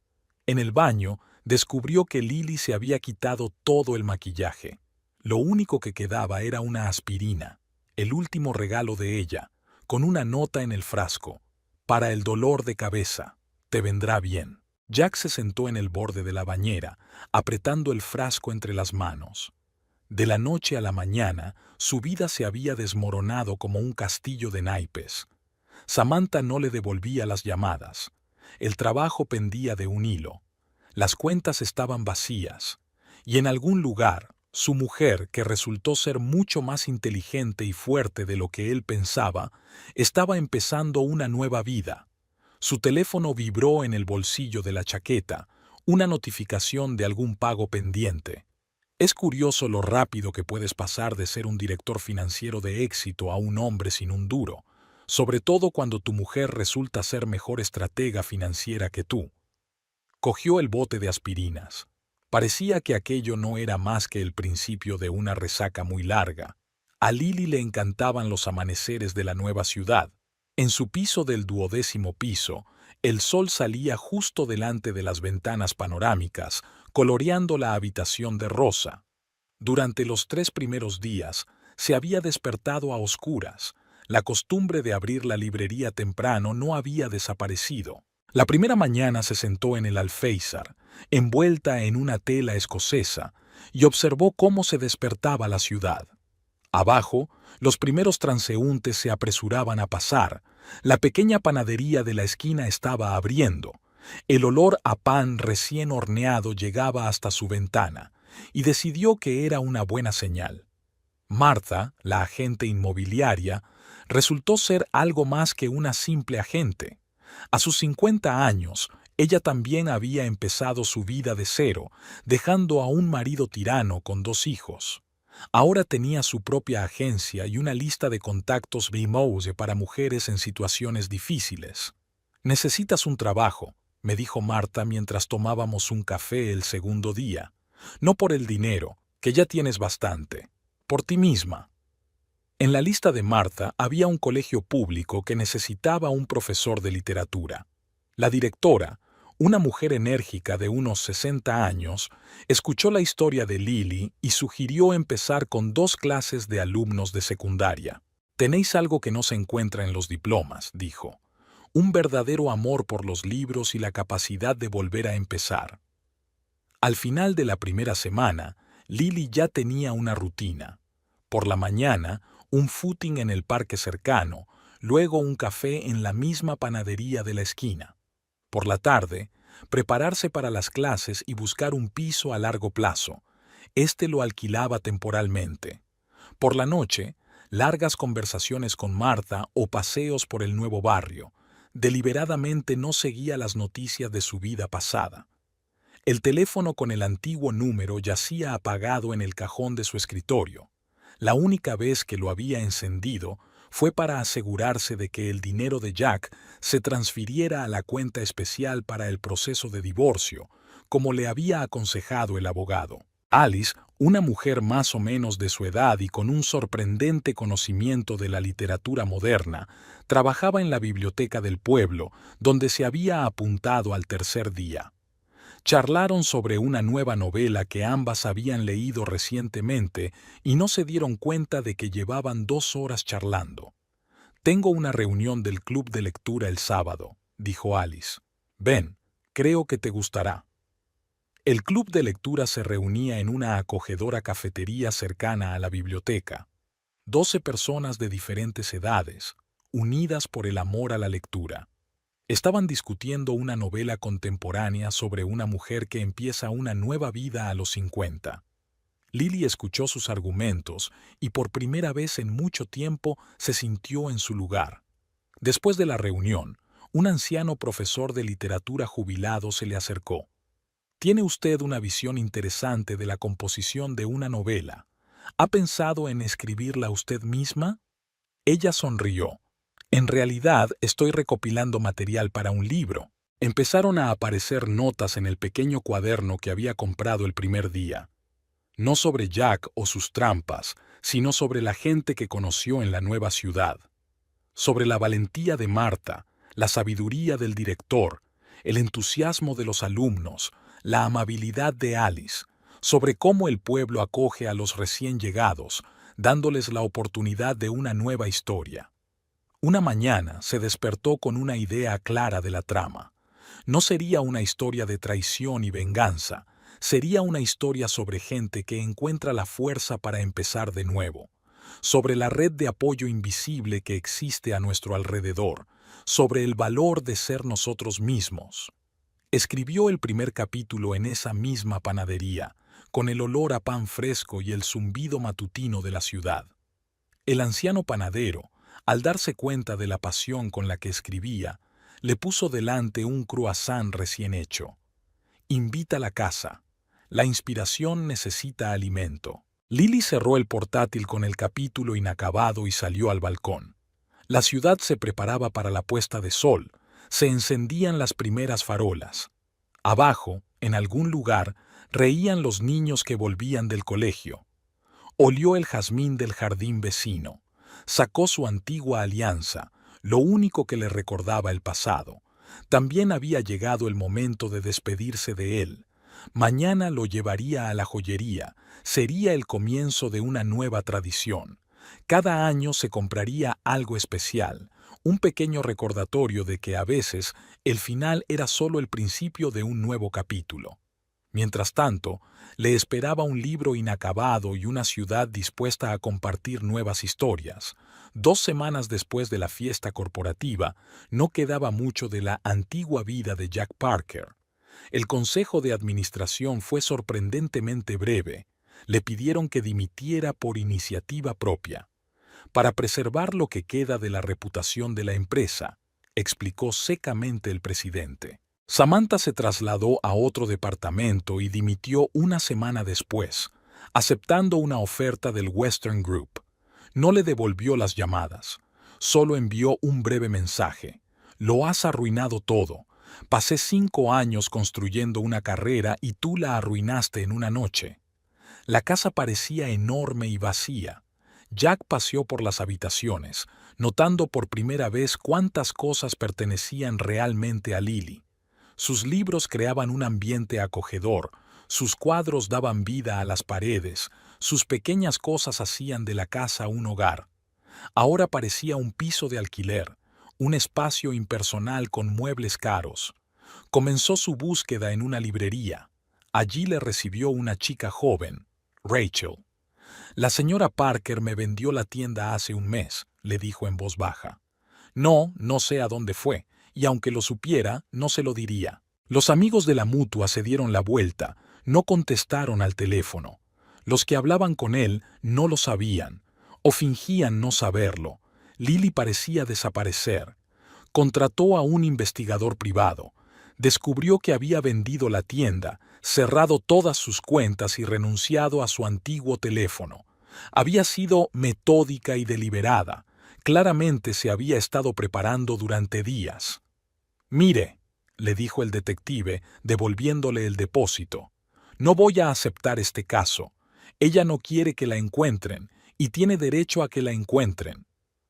En el baño, descubrió que Lily se había quitado todo el maquillaje. Lo único que quedaba era una aspirina, el último regalo de ella, con una nota en el frasco. Para el dolor de cabeza, te vendrá bien. Jack se sentó en el borde de la bañera, apretando el frasco entre las manos. De la noche a la mañana, su vida se había desmoronado como un castillo de naipes. Samantha no le devolvía las llamadas. El trabajo pendía de un hilo. Las cuentas estaban vacías. Y en algún lugar, su mujer, que resultó ser mucho más inteligente y fuerte de lo que él pensaba, estaba empezando una nueva vida. Su teléfono vibró en el bolsillo de la chaqueta, una notificación de algún pago pendiente. Es curioso lo rápido que puedes pasar de ser un director financiero de éxito a un hombre sin un duro, sobre todo cuando tu mujer resulta ser mejor estratega financiera que tú. Cogió el bote de aspirinas. Parecía que aquello no era más que el principio de una resaca muy larga. A Lily le encantaban los amaneceres de la nueva ciudad. En su piso del 12º piso, el sol salía justo delante de las ventanas panorámicas, coloreando la habitación de rosa. Durante los 3 primeros días, se había despertado a oscuras. La costumbre de abrir la librería temprano no había desaparecido. La primera mañana se sentó en el alféizar, envuelta en una tela escocesa, y observó cómo se despertaba la ciudad. Abajo, los primeros transeúntes se apresuraban a pasar. La pequeña panadería de la esquina estaba abriendo. El olor a pan recién horneado llegaba hasta su ventana, y decidió que era una buena señal. Martha, la agente inmobiliaria, resultó ser algo más que una simple agente. A sus 50 años, ella también había empezado su vida de cero, dejando a un marido tirano con 2 hijos. Ahora tenía su propia agencia y una lista de contactos remote para mujeres en situaciones difíciles. «Necesitas un trabajo», me dijo Marta mientras tomábamos un café el segundo día. No por el dinero, que ya tienes bastante. Por ti misma. En la lista de Marta había un colegio público que necesitaba un profesor de literatura. La directora, una mujer enérgica de unos 60 años, escuchó la historia de Lily y sugirió empezar con 2 clases de alumnos de secundaria. Tenéis algo que no se encuentra en los diplomas, dijo. Un verdadero amor por los libros y la capacidad de volver a empezar. Al final de la primera semana, Lily ya tenía una rutina. Por la mañana, un footing en el parque cercano, luego un café en la misma panadería de la esquina. Por la tarde, prepararse para las clases y buscar un piso a largo plazo. Este lo alquilaba temporalmente. Por la noche, largas conversaciones con Marta o paseos por el nuevo barrio. Deliberadamente no seguía las noticias de su vida pasada. El teléfono con el antiguo número yacía apagado en el cajón de su escritorio. La única vez que lo había encendido fue para asegurarse de que el dinero de Jack se transfiriera a la cuenta especial para el proceso de divorcio, como le había aconsejado el abogado. Alice, una mujer más o menos de su edad y con un sorprendente conocimiento de la literatura moderna, trabajaba en la biblioteca del pueblo, donde se había apuntado al tercer día. Charlaron sobre una nueva novela que ambas habían leído recientemente y no se dieron cuenta de que llevaban 2 horas charlando. «Tengo una reunión del club de lectura el sábado», dijo Alice. «Ven, creo que te gustará». El club de lectura se reunía en una acogedora cafetería cercana a la biblioteca. 12 personas de diferentes edades, unidas por el amor a la lectura. Estaban discutiendo una novela contemporánea sobre una mujer que empieza una nueva vida a los 50. Lily escuchó sus argumentos y por primera vez en mucho tiempo se sintió en su lugar. Después de la reunión, un anciano profesor de literatura jubilado se le acercó. «Tiene usted una visión interesante de la composición de una novela. ¿Ha pensado en escribirla usted misma?» Ella sonrió. «En realidad estoy recopilando material para un libro». Empezaron a aparecer notas en el pequeño cuaderno que había comprado el primer día. No sobre Jack o sus trampas, sino sobre la gente que conoció en la nueva ciudad. Sobre la valentía de Marta, la sabiduría del director, el entusiasmo de los alumnos, la amabilidad de Alice, sobre cómo el pueblo acoge a los recién llegados, dándoles la oportunidad de una nueva historia. Una mañana se despertó con una idea clara de la trama. No sería una historia de traición y venganza, sería una historia sobre gente que encuentra la fuerza para empezar de nuevo, sobre la red de apoyo invisible que existe a nuestro alrededor, sobre el valor de ser nosotros mismos. Escribió el primer capítulo en esa misma panadería, con el olor a pan fresco y el zumbido matutino de la ciudad. El anciano panadero, al darse cuenta de la pasión con la que escribía, le puso delante un croissant recién hecho. «Invita a la casa. La inspiración necesita alimento». Lily cerró el portátil con el capítulo inacabado y salió al balcón. La ciudad se preparaba para la puesta de sol. Se encendían las primeras farolas. Abajo, en algún lugar, reían los niños que volvían del colegio. Olió el jazmín del jardín vecino. Sacó su antigua alianza, lo único que le recordaba el pasado. También había llegado el momento de despedirse de él. Mañana lo llevaría a la joyería. Sería el comienzo de una nueva tradición. Cada año se compraría algo especial, un pequeño recordatorio de que a veces el final era solo el principio de un nuevo capítulo. Mientras tanto, le esperaba un libro inacabado y una ciudad dispuesta a compartir nuevas historias. 2 semanas después de la fiesta corporativa, no quedaba mucho de la antigua vida de Jack Parker. El consejo de administración fue sorprendentemente breve. Le pidieron que dimitiera por iniciativa propia. «Para preservar lo que queda de la reputación de la empresa», explicó secamente el presidente. Samantha se trasladó a otro departamento y dimitió una semana después, aceptando una oferta del Western Group. No le devolvió las llamadas, solo envió un breve mensaje. «Lo has arruinado todo. Pasé 5 años construyendo una carrera y tú la arruinaste en una noche. La casa parecía enorme y vacía. Jack paseó por las habitaciones, notando por primera vez cuántas cosas pertenecían realmente a Lily. Sus libros creaban un ambiente acogedor, sus cuadros daban vida a las paredes, sus pequeñas cosas hacían de la casa un hogar. Ahora parecía un piso de alquiler, un espacio impersonal con muebles caros. Comenzó su búsqueda en una librería. Allí le recibió una chica joven, Rachel. La señora Parker me vendió la tienda hace un mes, le dijo en voz baja. No sé a dónde fue, y aunque lo supiera, no se lo diría. Los amigos de la mutua se dieron la vuelta, no contestaron al teléfono. Los que hablaban con él no lo sabían, o fingían no saberlo. Lily parecía desaparecer. Contrató a un investigador privado. Descubrió que había vendido la tienda, cerrado todas sus cuentas y renunciado a su antiguo teléfono. Había sido metódica y deliberada. Claramente se había estado preparando durante días. «Mire», le dijo el detective, devolviéndole el depósito, «no voy a aceptar este caso. Ella no quiere que la encuentren, y tiene derecho a que la encuentren».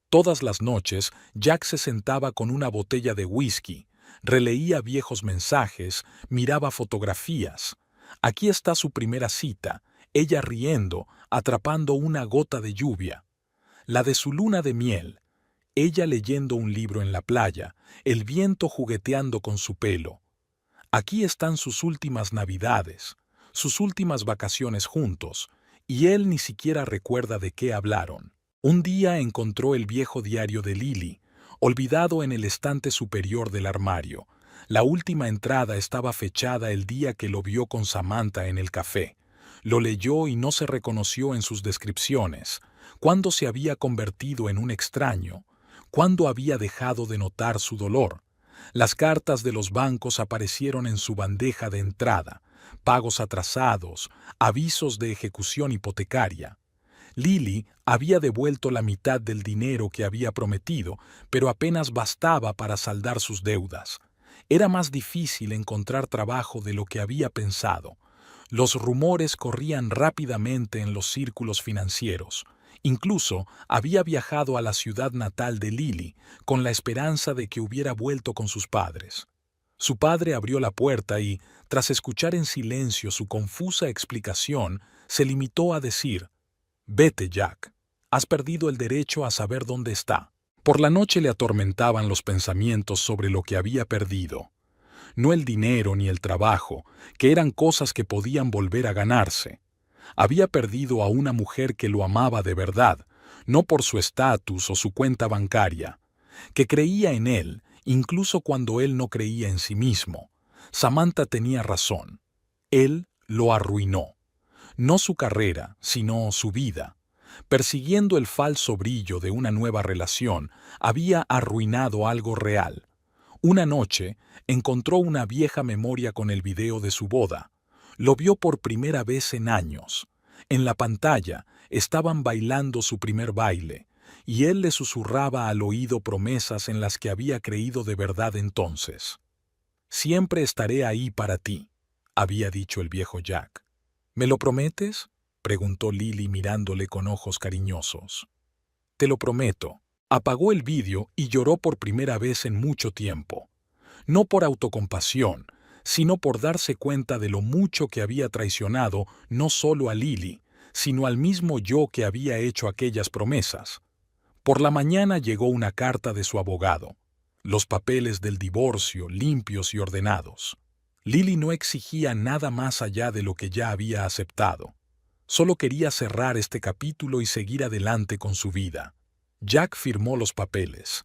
Todas las noches, Jack se sentaba con una botella de whisky, releía viejos mensajes, miraba fotografías. Aquí está su primera cita, ella riendo, atrapando una gota de lluvia. La de su luna de miel, ella leyendo un libro en la playa, el viento jugueteando con su pelo. Aquí están sus últimas navidades, sus últimas vacaciones juntos, y él ni siquiera recuerda de qué hablaron. Un día encontró el viejo diario de Lily, olvidado en el estante superior del armario. La última entrada estaba fechada el día que lo vio con Samantha en el café. Lo leyó y no se reconoció en sus descripciones. ¿Cuándo se había convertido en un extraño? ¿Cuándo había dejado de notar su dolor? Las cartas de los bancos aparecieron en su bandeja de entrada, pagos atrasados, avisos de ejecución hipotecaria. Lily había devuelto la mitad del dinero que había prometido, pero apenas bastaba para saldar sus deudas. Era más difícil encontrar trabajo de lo que había pensado. Los rumores corrían rápidamente en los círculos financieros. Incluso había viajado a la ciudad natal de Lily con la esperanza de que hubiera vuelto con sus padres. Su padre abrió la puerta y, tras escuchar en silencio su confusa explicación, se limitó a decir: «Vete, Jack. Has perdido el derecho a saber dónde está». Por la noche le atormentaban los pensamientos sobre lo que había perdido. No el dinero ni el trabajo, que eran cosas que podían volver a ganarse. Había perdido a una mujer que lo amaba de verdad, no por su estatus o su cuenta bancaria, que creía en él, incluso cuando él no creía en sí mismo. Samantha tenía razón. Él lo arruinó. No su carrera, sino su vida. Persiguiendo el falso brillo de una nueva relación, había arruinado algo real. Una noche, encontró una vieja memoria con el video de su boda. Lo vio por primera vez en años. En la pantalla estaban bailando su primer baile, y él le susurraba al oído promesas en las que había creído de verdad entonces. «Siempre estaré ahí para ti», había dicho el viejo Jack. «¿Me lo prometes?», preguntó Lily mirándole con ojos cariñosos. «Te lo prometo». Apagó el vídeo y lloró por primera vez en mucho tiempo. No por autocompasión, sino por darse cuenta de lo mucho que había traicionado no solo a Lily, sino al mismo yo que había hecho aquellas promesas. Por la mañana llegó una carta de su abogado. Los papeles del divorcio limpios y ordenados. Lily no exigía nada más allá de lo que ya había aceptado. Solo quería cerrar este capítulo y seguir adelante con su vida. Jack firmó los papeles.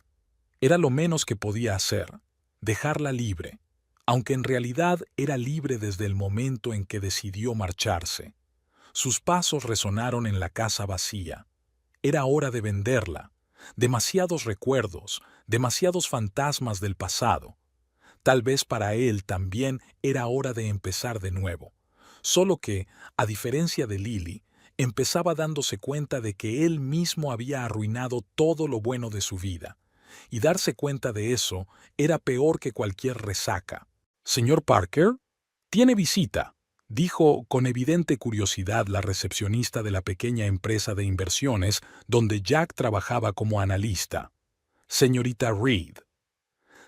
Era lo menos que podía hacer, dejarla libre, aunque en realidad era libre desde el momento en que decidió marcharse. Sus pasos resonaron en la casa vacía. Era hora de venderla. Demasiados recuerdos, demasiados fantasmas del pasado. Tal vez para él también era hora de empezar de nuevo. Solo que, a diferencia de Lily, empezaba dándose cuenta de que él mismo había arruinado todo lo bueno de su vida. y darse cuenta de eso era peor que cualquier resaca. «Señor Parker, tiene visita», dijo con evidente curiosidad la recepcionista de la pequeña empresa de inversiones donde Jack trabajaba como analista. «Señorita Reed».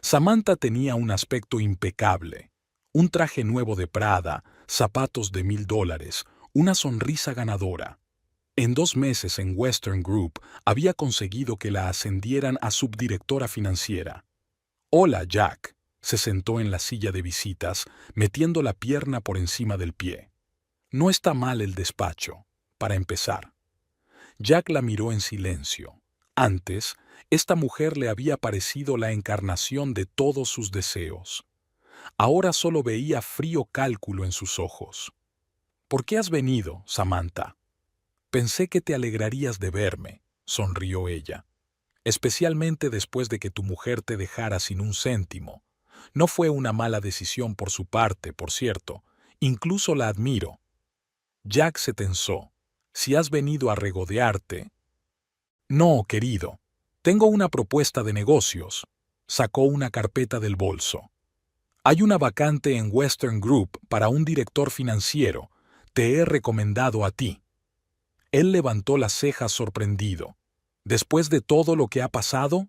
Samantha tenía un aspecto impecable. Un traje nuevo de Prada, zapatos de $1000, una sonrisa ganadora. En 2 meses en Western Group había conseguido que la ascendieran a subdirectora financiera. «Hola, Jack», se sentó en la silla de visitas, metiendo la pierna por encima del pie. «No está mal el despacho, para empezar». Jack la miró en silencio. Antes, esta mujer le había parecido la encarnación de todos sus deseos. Ahora solo veía frío cálculo en sus ojos. «¿Por qué has venido, Samantha?» «Pensé que te alegrarías de verme», sonrió ella. «Especialmente después de que tu mujer te dejara sin un céntimo. No fue una mala decisión por su parte, por cierto. Incluso la admiro». Jack se tensó. «Si has venido a regodearte...» «No, querido. Tengo una propuesta de negocios». Sacó una carpeta del bolso. «Hay una vacante en Western Group para un director financiero. Te he recomendado a ti». Él levantó las cejas sorprendido. «¿Después de todo lo que ha pasado?»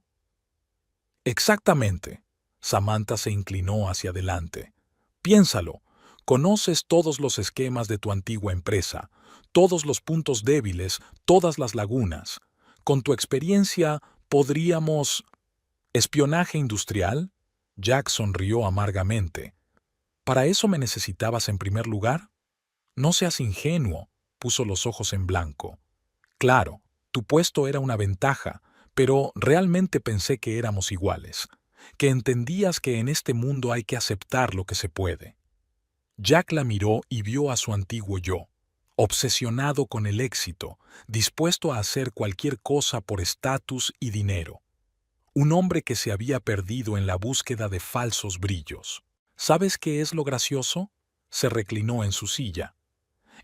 «Exactamente». Samantha se inclinó hacia adelante. «Piénsalo. Conoces todos los esquemas de tu antigua empresa, todos los puntos débiles, todas las lagunas. Con tu experiencia, podríamos... ¿Espionaje industrial?» Jack sonrió amargamente. «¿Para eso me necesitabas en primer lugar?» «No seas ingenuo», puso los ojos en blanco. «Claro, tu puesto era una ventaja, pero realmente pensé que éramos iguales, que entendías que en este mundo hay que aceptar lo que se puede». Jack la miró y vio a su antiguo yo, obsesionado con el éxito, dispuesto a hacer cualquier cosa por estatus y dinero. Un hombre que se había perdido en la búsqueda de falsos brillos. «¿Sabes qué es lo gracioso?», se reclinó en su silla.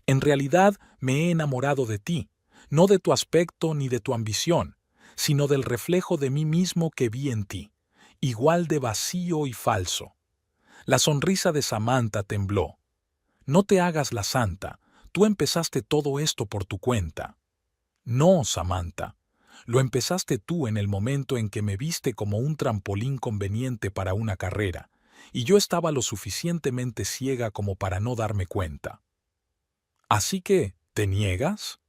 «En realidad me he enamorado de ti, no de tu aspecto ni de tu ambición, sino del reflejo de mí mismo que vi en ti, igual de vacío y falso». La sonrisa de Samantha tembló. «No te hagas la santa, tú empezaste todo esto por tu cuenta». «No, Samantha. Lo empezaste tú en el momento en que me viste como un trampolín conveniente para una carrera, y yo estaba lo suficientemente ciega como para no darme cuenta». «¿Así que, te niegas?»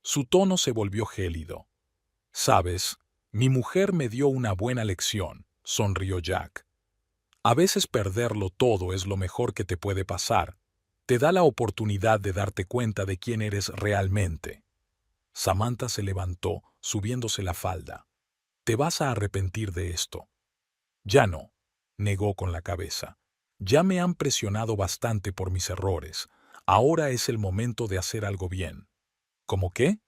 Su tono se volvió gélido. «Sabes, mi mujer me dio una buena lección», sonrió Jack. «A veces perderlo todo es lo mejor que te puede pasar. Te da la oportunidad de darte cuenta de quién eres realmente». Samantha se levantó, subiéndose la falda. «Te vas a arrepentir de esto». «Ya no», negó con la cabeza. «Ya me han presionado bastante por mis errores. Ahora es el momento de hacer algo bien». ¿Cómo qué?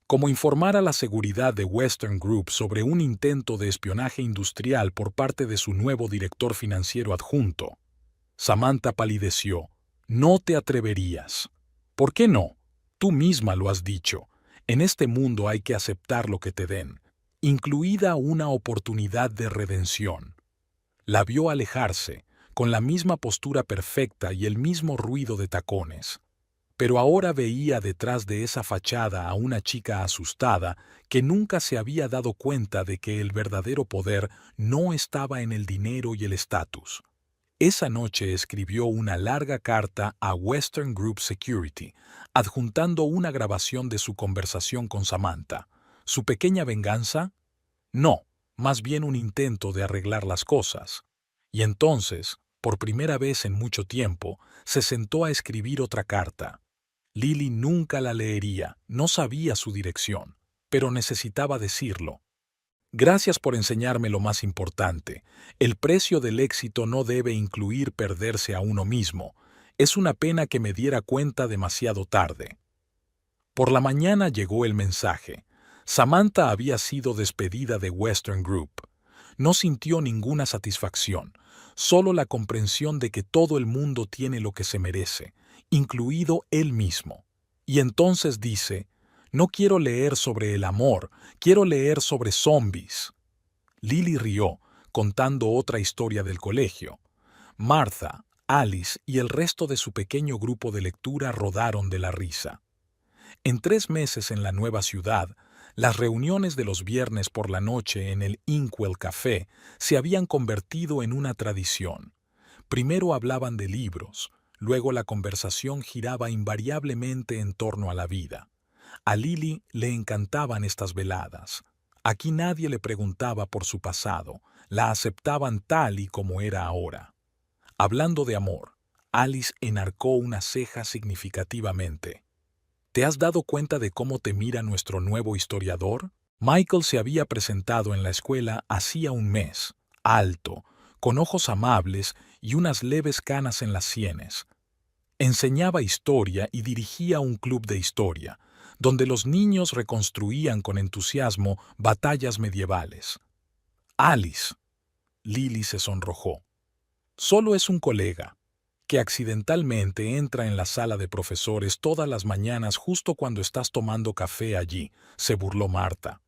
«Como informar a la seguridad de Western Group sobre un intento de espionaje industrial por parte de su nuevo director financiero adjunto». Samantha palideció. «No te atreverías». «¿Por qué no? Tú misma lo has dicho. En este mundo hay que aceptar lo que te den, incluida una oportunidad de redención». La vio alejarse, con la misma postura perfecta y el mismo ruido de tacones. Pero ahora veía detrás de esa fachada a una chica asustada que nunca se había dado cuenta de que el verdadero poder no estaba en el dinero y el estatus. Esa noche escribió una larga carta a Western Group Security, adjuntando una grabación de su conversación con Samantha. ¿Su pequeña venganza? No, más bien un intento de arreglar las cosas. Y entonces, por primera vez en mucho tiempo, se sentó a escribir otra carta. Lily nunca la leería, no sabía su dirección, pero necesitaba decirlo. «Gracias por enseñarme lo más importante. El precio del éxito no debe incluir perderse a uno mismo. Es una pena que me diera cuenta demasiado tarde». Por la mañana llegó el mensaje. Samantha había sido despedida de Western Group. No sintió ninguna satisfacción, solo la comprensión de que todo el mundo tiene lo que se merece, incluido él mismo. Y entonces dice: «No quiero leer sobre el amor, quiero leer sobre zombies». Lily rió, contando otra historia del colegio. Martha, Alice y el resto de su pequeño grupo de lectura rodaron de la risa. En 3 meses en la nueva ciudad, las reuniones de los viernes por la noche en el Inkwell Café se habían convertido en una tradición. Primero hablaban de libros, luego la conversación giraba invariablemente en torno a la vida. A Lily le encantaban estas veladas. Aquí nadie le preguntaba por su pasado, la aceptaban tal y como era ahora. Hablando de amor, Alice enarcó una ceja significativamente. ¿Te has dado cuenta de cómo te mira nuestro nuevo historiador? Michael se había presentado en la escuela hacía un mes, alto, con ojos amables y unas leves canas en las sienes. Enseñaba historia y dirigía un club de historia, donde los niños reconstruían con entusiasmo batallas medievales. Alice. Lily se sonrojó. Solo es un colega, que accidentalmente entra en la sala de profesores todas las mañanas justo cuando estás tomando café allí, se burló Marta.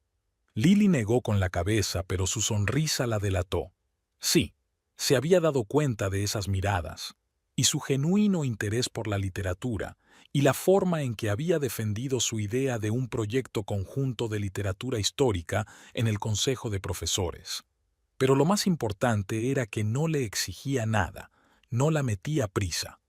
Lily negó con la cabeza, pero su sonrisa la delató. Sí, se había dado cuenta de esas miradas, y su genuino interés por la literatura, y la forma en que había defendido su idea de un proyecto conjunto de literatura histórica en el Consejo de Profesores. Pero lo más importante era que no le exigía nada, no la metía prisa.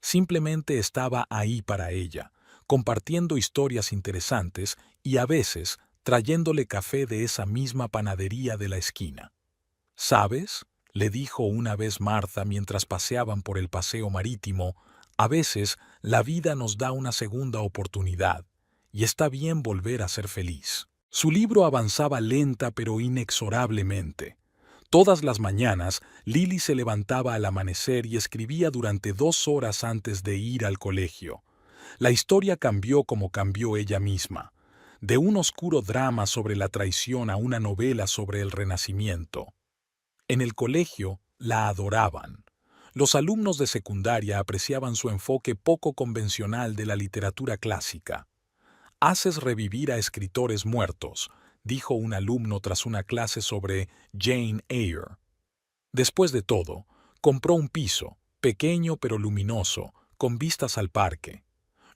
Simplemente estaba ahí para ella, compartiendo historias interesantes y a veces trayéndole café de esa misma panadería de la esquina. ¿Sabes?, le dijo una vez Martha mientras paseaban por el paseo marítimo, a veces la vida nos da una segunda oportunidad, y está bien volver a ser feliz. Su libro avanzaba lenta pero inexorablemente. Todas las mañanas, Lily se levantaba al amanecer y escribía durante 2 horas antes de ir al colegio. La historia cambió como cambió ella misma, de un oscuro drama sobre la traición a una novela sobre el Renacimiento. En el colegio la adoraban. Los alumnos de secundaria apreciaban su enfoque poco convencional de la literatura clásica. «Haces revivir a escritores muertos», dijo un alumno tras una clase sobre Jane Eyre. Después de todo, compró un piso, pequeño pero luminoso, con vistas al parque.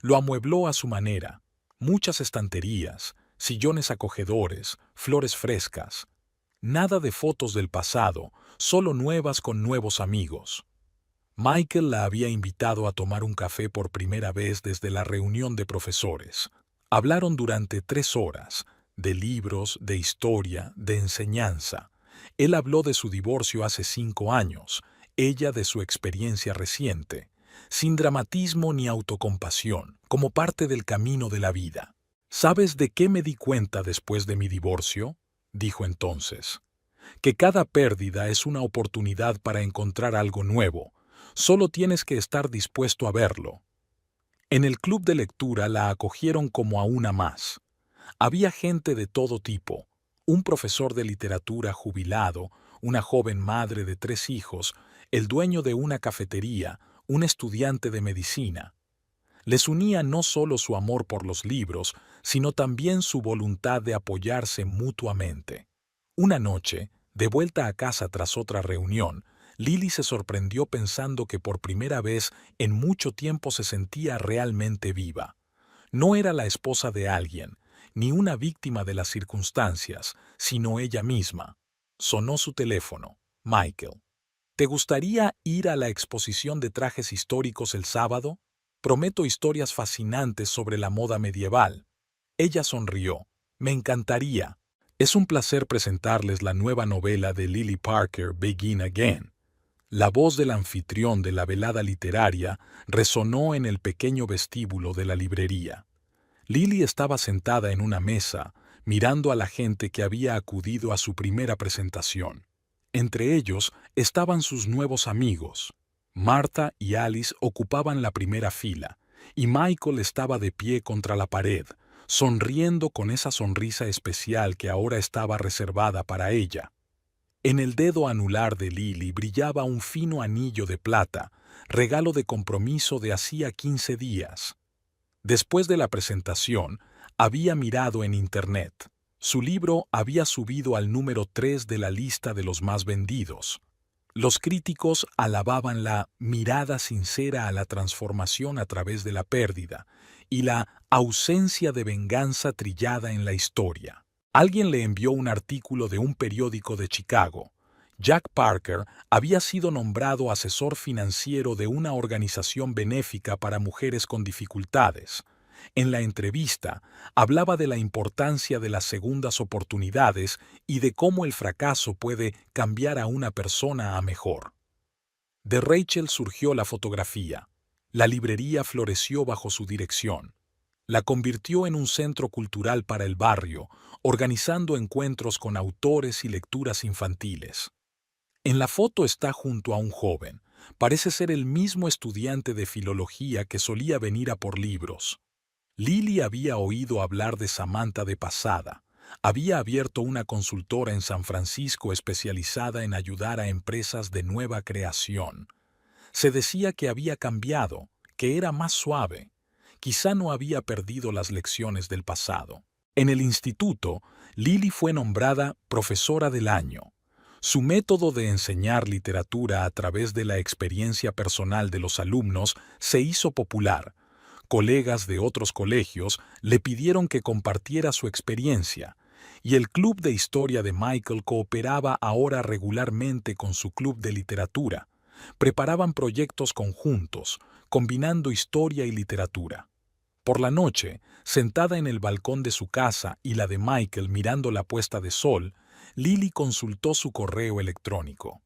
Lo amuebló a su manera, muchas estanterías, sillones acogedores, flores frescas. Nada de fotos del pasado, solo nuevas con nuevos amigos. Michael la había invitado a tomar un café por primera vez desde la reunión de profesores. Hablaron durante 3 horas, de libros, de historia, de enseñanza. Él habló de su divorcio hace 5 años, ella de su experiencia reciente, sin dramatismo ni autocompasión, como parte del camino de la vida. ¿Sabes de qué me di cuenta después de mi divorcio?, dijo entonces. Que cada pérdida es una oportunidad para encontrar algo nuevo. Solo tienes que estar dispuesto a verlo. En el club de lectura la acogieron como a una más. Había gente de todo tipo, un profesor de literatura jubilado, una joven madre de 3 hijos, el dueño de una cafetería, un estudiante de medicina. Les unía no solo su amor por los libros, sino también su voluntad de apoyarse mutuamente. Una noche, de vuelta a casa tras otra reunión, Lily se sorprendió pensando que por primera vez en mucho tiempo se sentía realmente viva. No era la esposa de alguien, ni una víctima de las circunstancias, sino ella misma. Sonó su teléfono. Michael. ¿Te gustaría ir a la exposición de trajes históricos el sábado? Prometo historias fascinantes sobre la moda medieval. Ella sonrió. Me encantaría. Es un placer presentarles la nueva novela de Lily Parker, Begin Again. La voz del anfitrión de la velada literaria resonó en el pequeño vestíbulo de la librería. Lily estaba sentada en una mesa, mirando a la gente que había acudido a su primera presentación. Entre ellos estaban sus nuevos amigos. Martha y Alice ocupaban la primera fila, y Michael estaba de pie contra la pared, sonriendo con esa sonrisa especial que ahora estaba reservada para ella. En el dedo anular de Lily brillaba un fino anillo de plata, regalo de compromiso de hacía 15 días. Después de la presentación, había mirado en Internet. Su libro había subido al número 3 de la lista de los más vendidos. Los críticos alababan la mirada sincera a la transformación a través de la pérdida y la ausencia de venganza trillada en la historia. Alguien le envió un artículo de un periódico de Chicago. Jack Parker había sido nombrado asesor financiero de una organización benéfica para mujeres con dificultades. En la entrevista, hablaba de la importancia de las segundas oportunidades y de cómo el fracaso puede cambiar a una persona a mejor. De Rachel surgió la fotografía. La librería floreció bajo su dirección. La convirtió en un centro cultural para el barrio, organizando encuentros con autores y lecturas infantiles. En la foto está junto a un joven. Parece ser el mismo estudiante de filología que solía venir a por libros. Lily había oído hablar de Samantha de pasada. Había abierto una consultora en San Francisco especializada en ayudar a empresas de nueva creación. Se decía que había cambiado, que era más suave. Quizá no había perdido las lecciones del pasado. En el instituto, Lily fue nombrada profesora del año. Su método de enseñar literatura a través de la experiencia personal de los alumnos se hizo popular. Colegas de otros colegios le pidieron que compartiera su experiencia, y el club de historia de Michael cooperaba ahora regularmente con su club de literatura. Preparaban proyectos conjuntos, combinando historia y literatura. Por la noche, sentada en el balcón de su casa y la de Michael mirando la puesta de sol, Lily consultó su correo electrónico.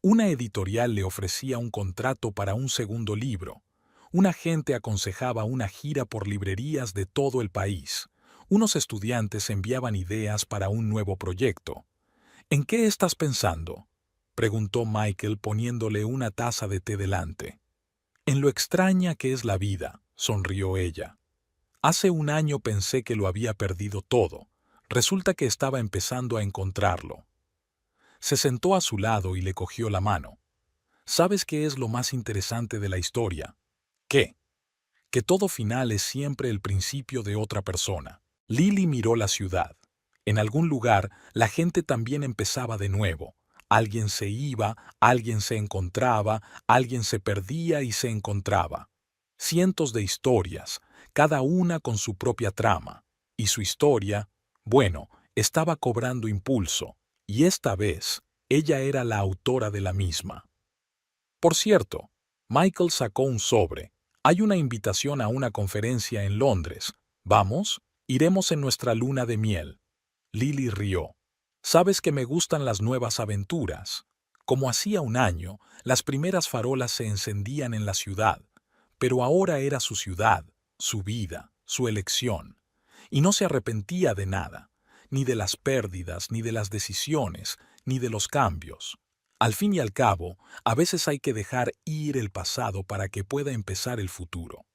Una editorial le ofrecía un contrato para un segundo libro. Un agente aconsejaba una gira por librerías de todo el país. Unos estudiantes enviaban ideas para un nuevo proyecto. ¿En qué estás pensando?, preguntó Michael poniéndole una taza de té delante. En lo extraña que es la vida, sonrió ella. Hace un año pensé que lo había perdido todo. Resulta que estaba empezando a encontrarlo. Se sentó a su lado y le cogió la mano. ¿Sabes qué es lo más interesante de la historia? ¿Qué? Que todo final es siempre el principio de otra persona. Lily miró la ciudad. En algún lugar, la gente también empezaba de nuevo. Alguien se iba, alguien se encontraba, alguien se perdía y se encontraba. Cientos de historias, cada una con su propia trama. Y su historia, bueno, estaba cobrando impulso, y esta vez, ella era la autora de la misma. Por cierto, Michael sacó un sobre. Hay una invitación a una conferencia en Londres. ¿Vamos? Iremos en nuestra luna de miel. Lily rió. Sabes que me gustan las nuevas aventuras. Como hacía un año, las primeras farolas se encendían en la ciudad, pero ahora era su ciudad, su vida, su elección. Y no se arrepentía de nada, ni de las pérdidas, ni de las decisiones, ni de los cambios. Al fin y al cabo, a veces hay que dejar ir el pasado para que pueda empezar el futuro.